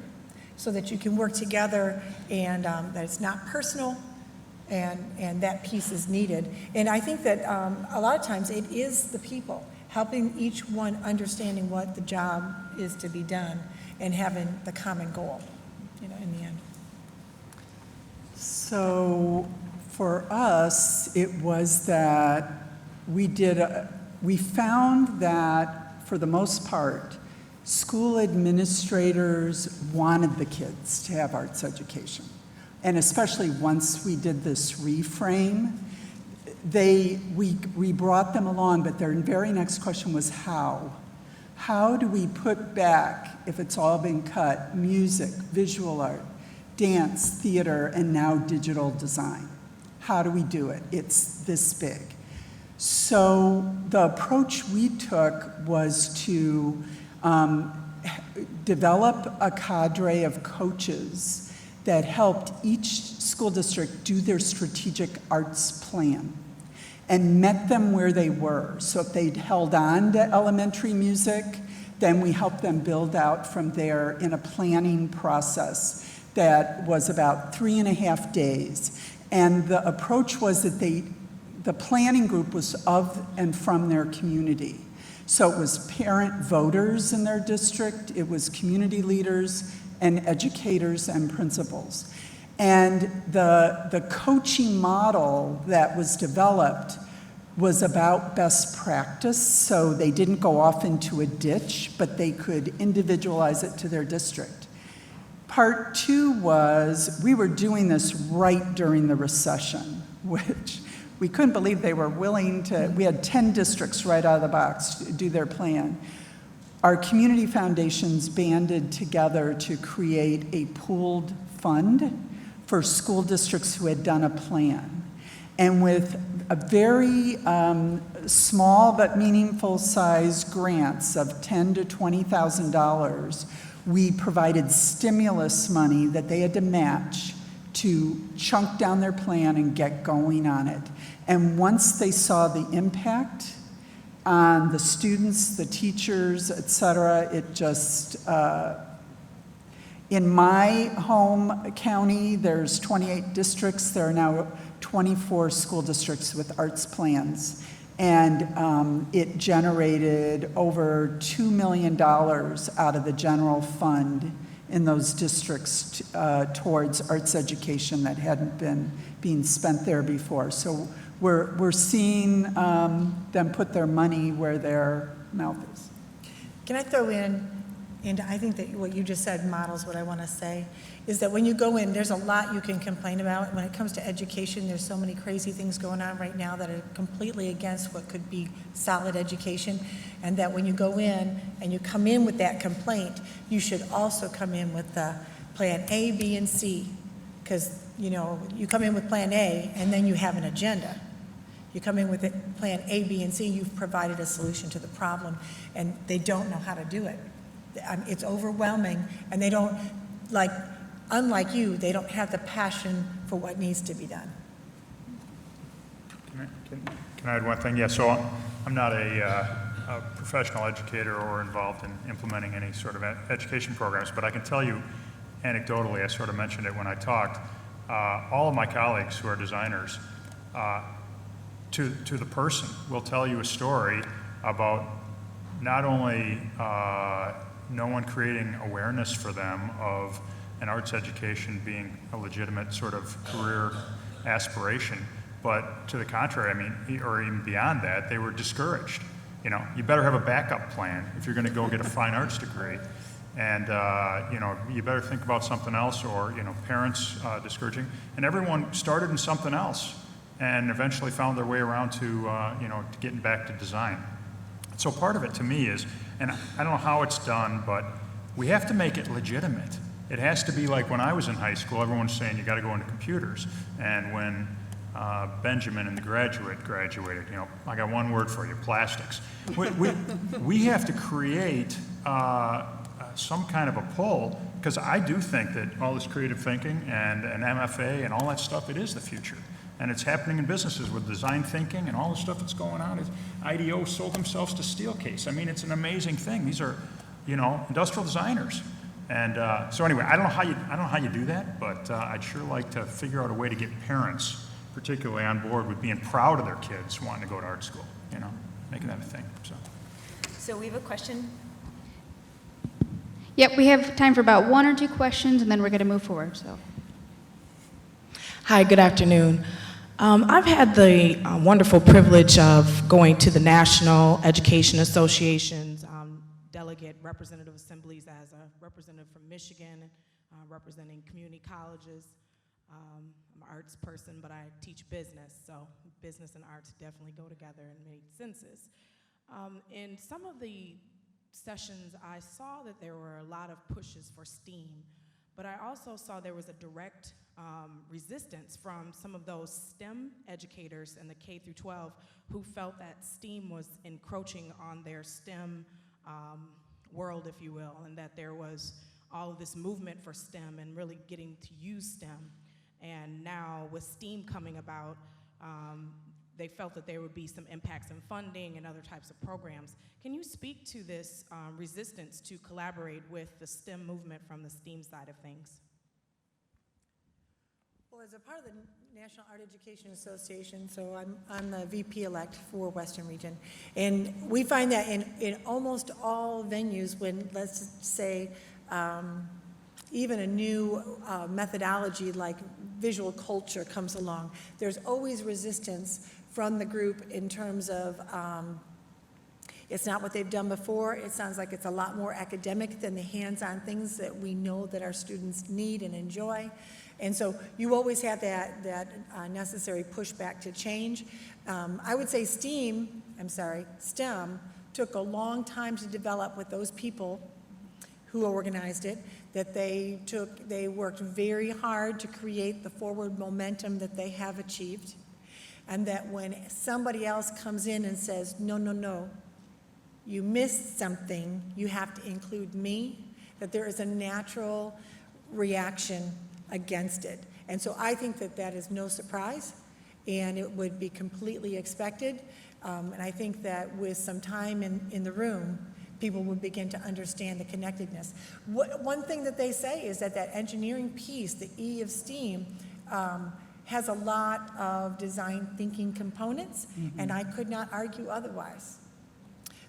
so that you can work together, and that it's not personal, and that piece is needed. And I think that a lot of times it is the people, helping each one understanding what the job is to be done and having the common goal, in the end. So for us, it was that we found that for the most part, school administrators wanted the kids to have arts education. And especially once we did this reframe, we brought them along, but their very next question was how? How do we put back, if it's all been cut, music, visual art, dance, theater, and now digital design? How do we do it? It's this big. So the approach we took was to develop a cadre of coaches that helped each school district do their strategic arts plan and met them where they were. So if they'd held on to elementary music, then we helped them build out from there in a planning process that was about 3.5 days. And the approach was that the the planning group was of and from their community. So it was parent voters in their district, it was community leaders and educators and principals. And the coaching model that was developed was about best practice, so they didn't go off into a ditch, but they could individualize it to their district. Part two was, we were doing this right during the recession, which we couldn't believe they were willing to. We had 10 districts right out of the box to do their plan. Our community foundations banded together to create a pooled fund for school districts who had done a plan. And with a very small but meaningful size grants of $10,000 to $20,000, we provided stimulus money that they had to match to chunk down their plan and get going on it. And once they saw the impact on the students, the teachers, et cetera, it just, in my home county, there's 28 districts. There are now 24 school districts with arts plans. And it generated over $2 million out of the general fund in those districts towards arts education that hadn't been being spent there before. So we're seeing them put their money where their mouth is. Can I throw in, and I think that what you just said models what I want to say, is that when you go in, there's a lot you can complain about. When it comes to education, there's so many crazy things going on right now that are completely against what could be solid education. And that when you go in and you come in with that complaint, you should also come in with the plan A, B, and C. Because, you know, you come in with plan A and then you have an agenda. You come in with plan A, B, and C, you've provided a solution to the problem, and they don't know how to do it. It's overwhelming, and they don't, like, unlike you, they don't have the passion for what needs to be done. Can I add one thing? Yeah, so I'm not a professional educator or involved in implementing any sort of education programs, but I can tell you anecdotally, I sort of mentioned it when I talked, all of my colleagues who are designers, to the person, will tell you a story about not only no one creating awareness for them of an arts education being a legitimate sort of career aspiration, but to the contrary, I mean, or even beyond that, they were discouraged. You know, you better have a backup plan if you're going to go get a fine arts degree. And, you know, you better think about something else, or, you know, parents discouraging. And everyone started in something else and eventually found their way around to, you know, to getting back to design. So part of it to me is, and I don't know how it's done, but we have to make it legitimate. It has to be like when I was in high school, everyone's saying you got to go into computers. And when Benjamin and The Graduate graduated, you know, I got one word for you: plastics. We have to create some kind of a pull, because I do think that all this creative thinking and MFA and all that stuff, it is the future. And it's happening in businesses with design thinking and all the stuff that's going on. IDEO sold themselves to Steelcase. I mean, it's an amazing thing. These are, you know, industrial designers. And so anyway, I don't know how you do that, but I'd sure like to figure out a way to get parents particularly on board with being proud of their kids wanting to go to art school, you know, making that a thing. So we have a question. Yep, we have time for about one or two questions, and then we're going to move forward. So, hi, good afternoon. I've had the wonderful privilege of going to the National Education Association's delegate representative assemblies as a representative from Michigan, representing community colleges. I'm an arts person, but I teach business, so business and arts definitely go together and make senses. In some of the sessions, I saw that there were a lot of pushes for STEAM, but I also saw there was a direct resistance from some of those STEM educators in the K through 12 who felt that STEAM was encroaching on their STEM world, if you will, and that there was all of this movement for STEM and really getting to use STEM. And now with STEAM coming about, they felt that there would be some impacts in funding and other types of programs. Can you speak to this resistance to collaborate with the STEM movement from the STEAM side of things? Well, as a part of the National Art Education Association, so I'm the VP-elect for Western Region, and we find that in almost all venues when, let's say, even a new methodology like visual culture comes along, there's always resistance from the group in terms of it's not what they've done before. It sounds like it's a lot more academic than the hands-on things that we know that our students need and enjoy. And so you always have that necessary pushback to change. I would say STEM took a long time to develop with those people who organized it, that they worked very hard to create the forward momentum that they have achieved. And that when somebody else comes in and says, no, no, no, you missed something, you have to include me, that there is a natural reaction against it. And so I think that that is no surprise, and it would be completely expected. And I think that with some time in the room, people would begin to understand the connectedness. One thing that they say is that engineering piece, the E of STEAM, has a lot of design thinking components, and I could not argue otherwise.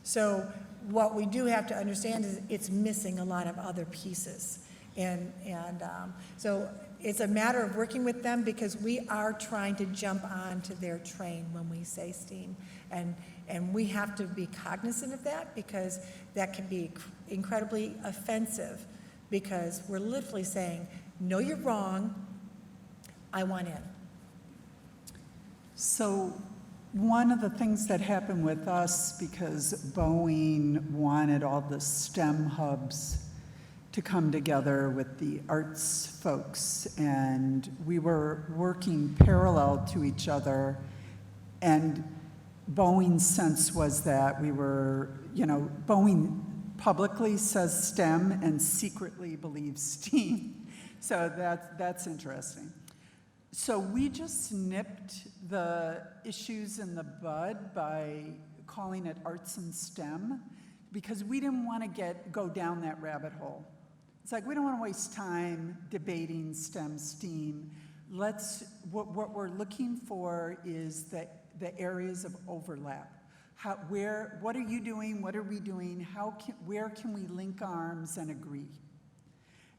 So what we do have to understand is it's missing a lot of other pieces. So it's a matter of working with them, because we are trying to jump onto their train when we say STEAM. And we have to be cognizant of that, because that can be incredibly offensive, because we're literally saying, no, you're wrong, I want in. So one of the things that happened with us, because Boeing wanted all the STEM hubs to come together with the arts folks, and we were working parallel to each other, and Boeing's sense was that we were, Boeing publicly says STEM and secretly believes STEAM. So that's interesting. So we just nipped the issues in the bud by calling it arts and STEM, because we didn't want to go down that rabbit hole. It's like, we don't want to waste time debating STEM, STEAM. What we're looking for is the areas of overlap. What are you doing? What are we doing? Where can we link arms and agree?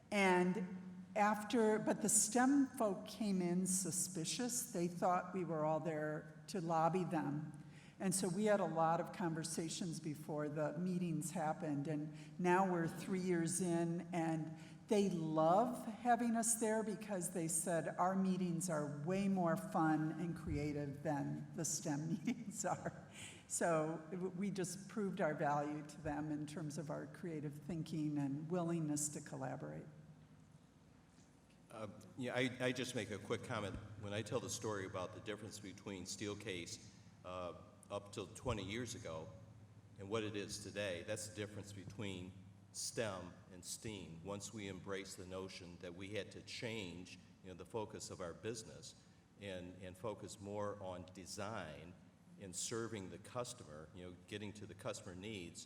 But the STEM folk came in suspicious. They thought we were all there to lobby them. And so we had a lot of conversations before the meetings happened. And now we're 3 years in, and they love having us there, because they said our meetings are way more fun and creative than the STEM meetings are. So we just proved our value to them in terms of our creative thinking and willingness to collaborate. I just make a quick comment. When I tell the story about the difference between Steelcase up till 20 years ago and what it is today, that's the difference between STEM and STEAM. Once we embraced the notion that we had to change the focus of our business and focus more on design and serving the customer, getting to the customer needs,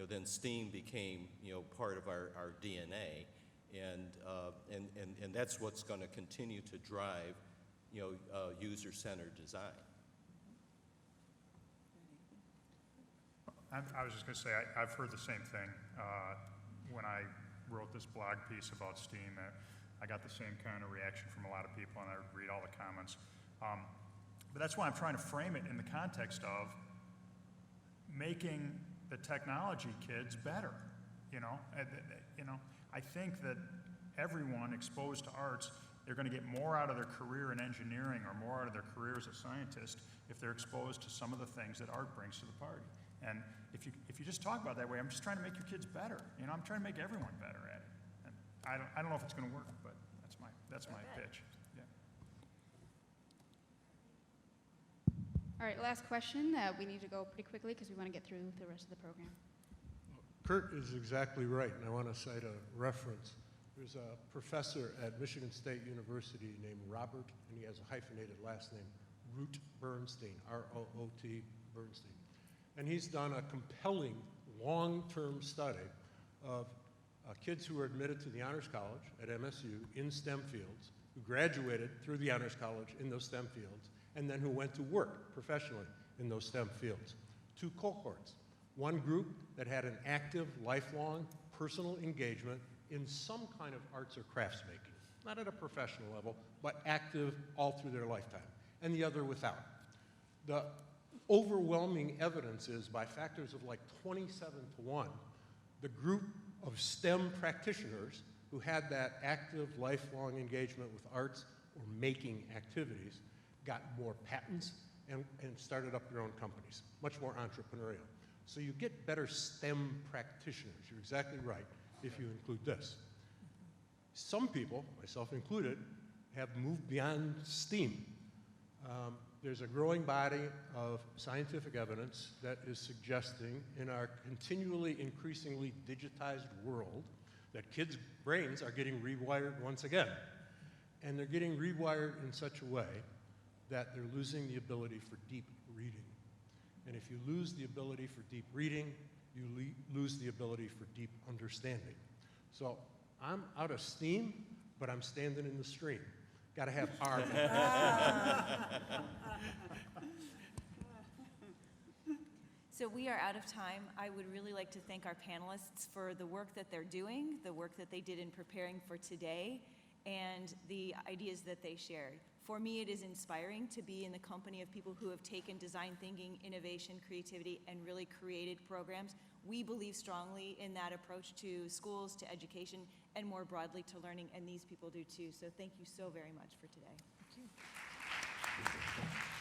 then STEAM became part of our DNA. And that's what's going to continue to drive, user-centered design. I was just going to say, I've heard the same thing. When I wrote this blog piece about STEAM, I got the same kind of reaction from a lot of people, and I would read all the comments. But that's why I'm trying to frame it in the context of making the technology kids better. I think that everyone exposed to arts, they're going to get more out of their career in engineering or more out of their career as a scientist if they're exposed to some of the things that art brings to the party. And if you just talk about it that way, I'm just trying to make your kids better. I'm trying to make everyone better at it. And I don't know if it's going to work, but that's my pitch. Yeah. All right, last question. We need to go pretty quickly because we want to get through the rest of the program. Kurt is exactly right, and I want to cite a reference. There's a professor at Michigan State University named Robert, and he has a hyphenated last name, Root Bernstein, R-O-O-T Bernstein. And he's done a compelling long-term study of kids who are admitted to the Honors College at MSU in STEM fields, who graduated through the Honors College in those STEM fields, and then who went to work professionally in those STEM fields. Two cohorts. One group that had an active, lifelong, personal engagement in some kind of arts or crafts making, not at a professional level, but active all through their lifetime, and the other without. The overwhelming evidence is, by factors of like 27-1, the group of STEM practitioners who had that active, lifelong engagement with arts or making activities got more patents and started up their own companies, much more entrepreneurial. So you get better STEM practitioners, you're exactly right, if you include this. Some people, myself included, have moved beyond STEAM. There's a growing body of scientific evidence that is suggesting in our continually increasingly digitized world that kids' brains are getting rewired once again. And they're getting rewired in such a way that they're losing the ability for deep reading. And if you lose the ability for deep reading, you lose the ability for deep understanding. So I'm out of steam, but I'm standing in the stream. Got to have R. So we are out of time. I would really like to thank our panelists for the work that they're doing, the work that they did in preparing for today, and the ideas that they shared. For me, it is inspiring to be in the company of people who have taken design thinking, innovation, creativity, and really created programs. We believe strongly in that approach to schools, to education, and more broadly to learning, and these people do too. So thank you so very much for today. Thank you.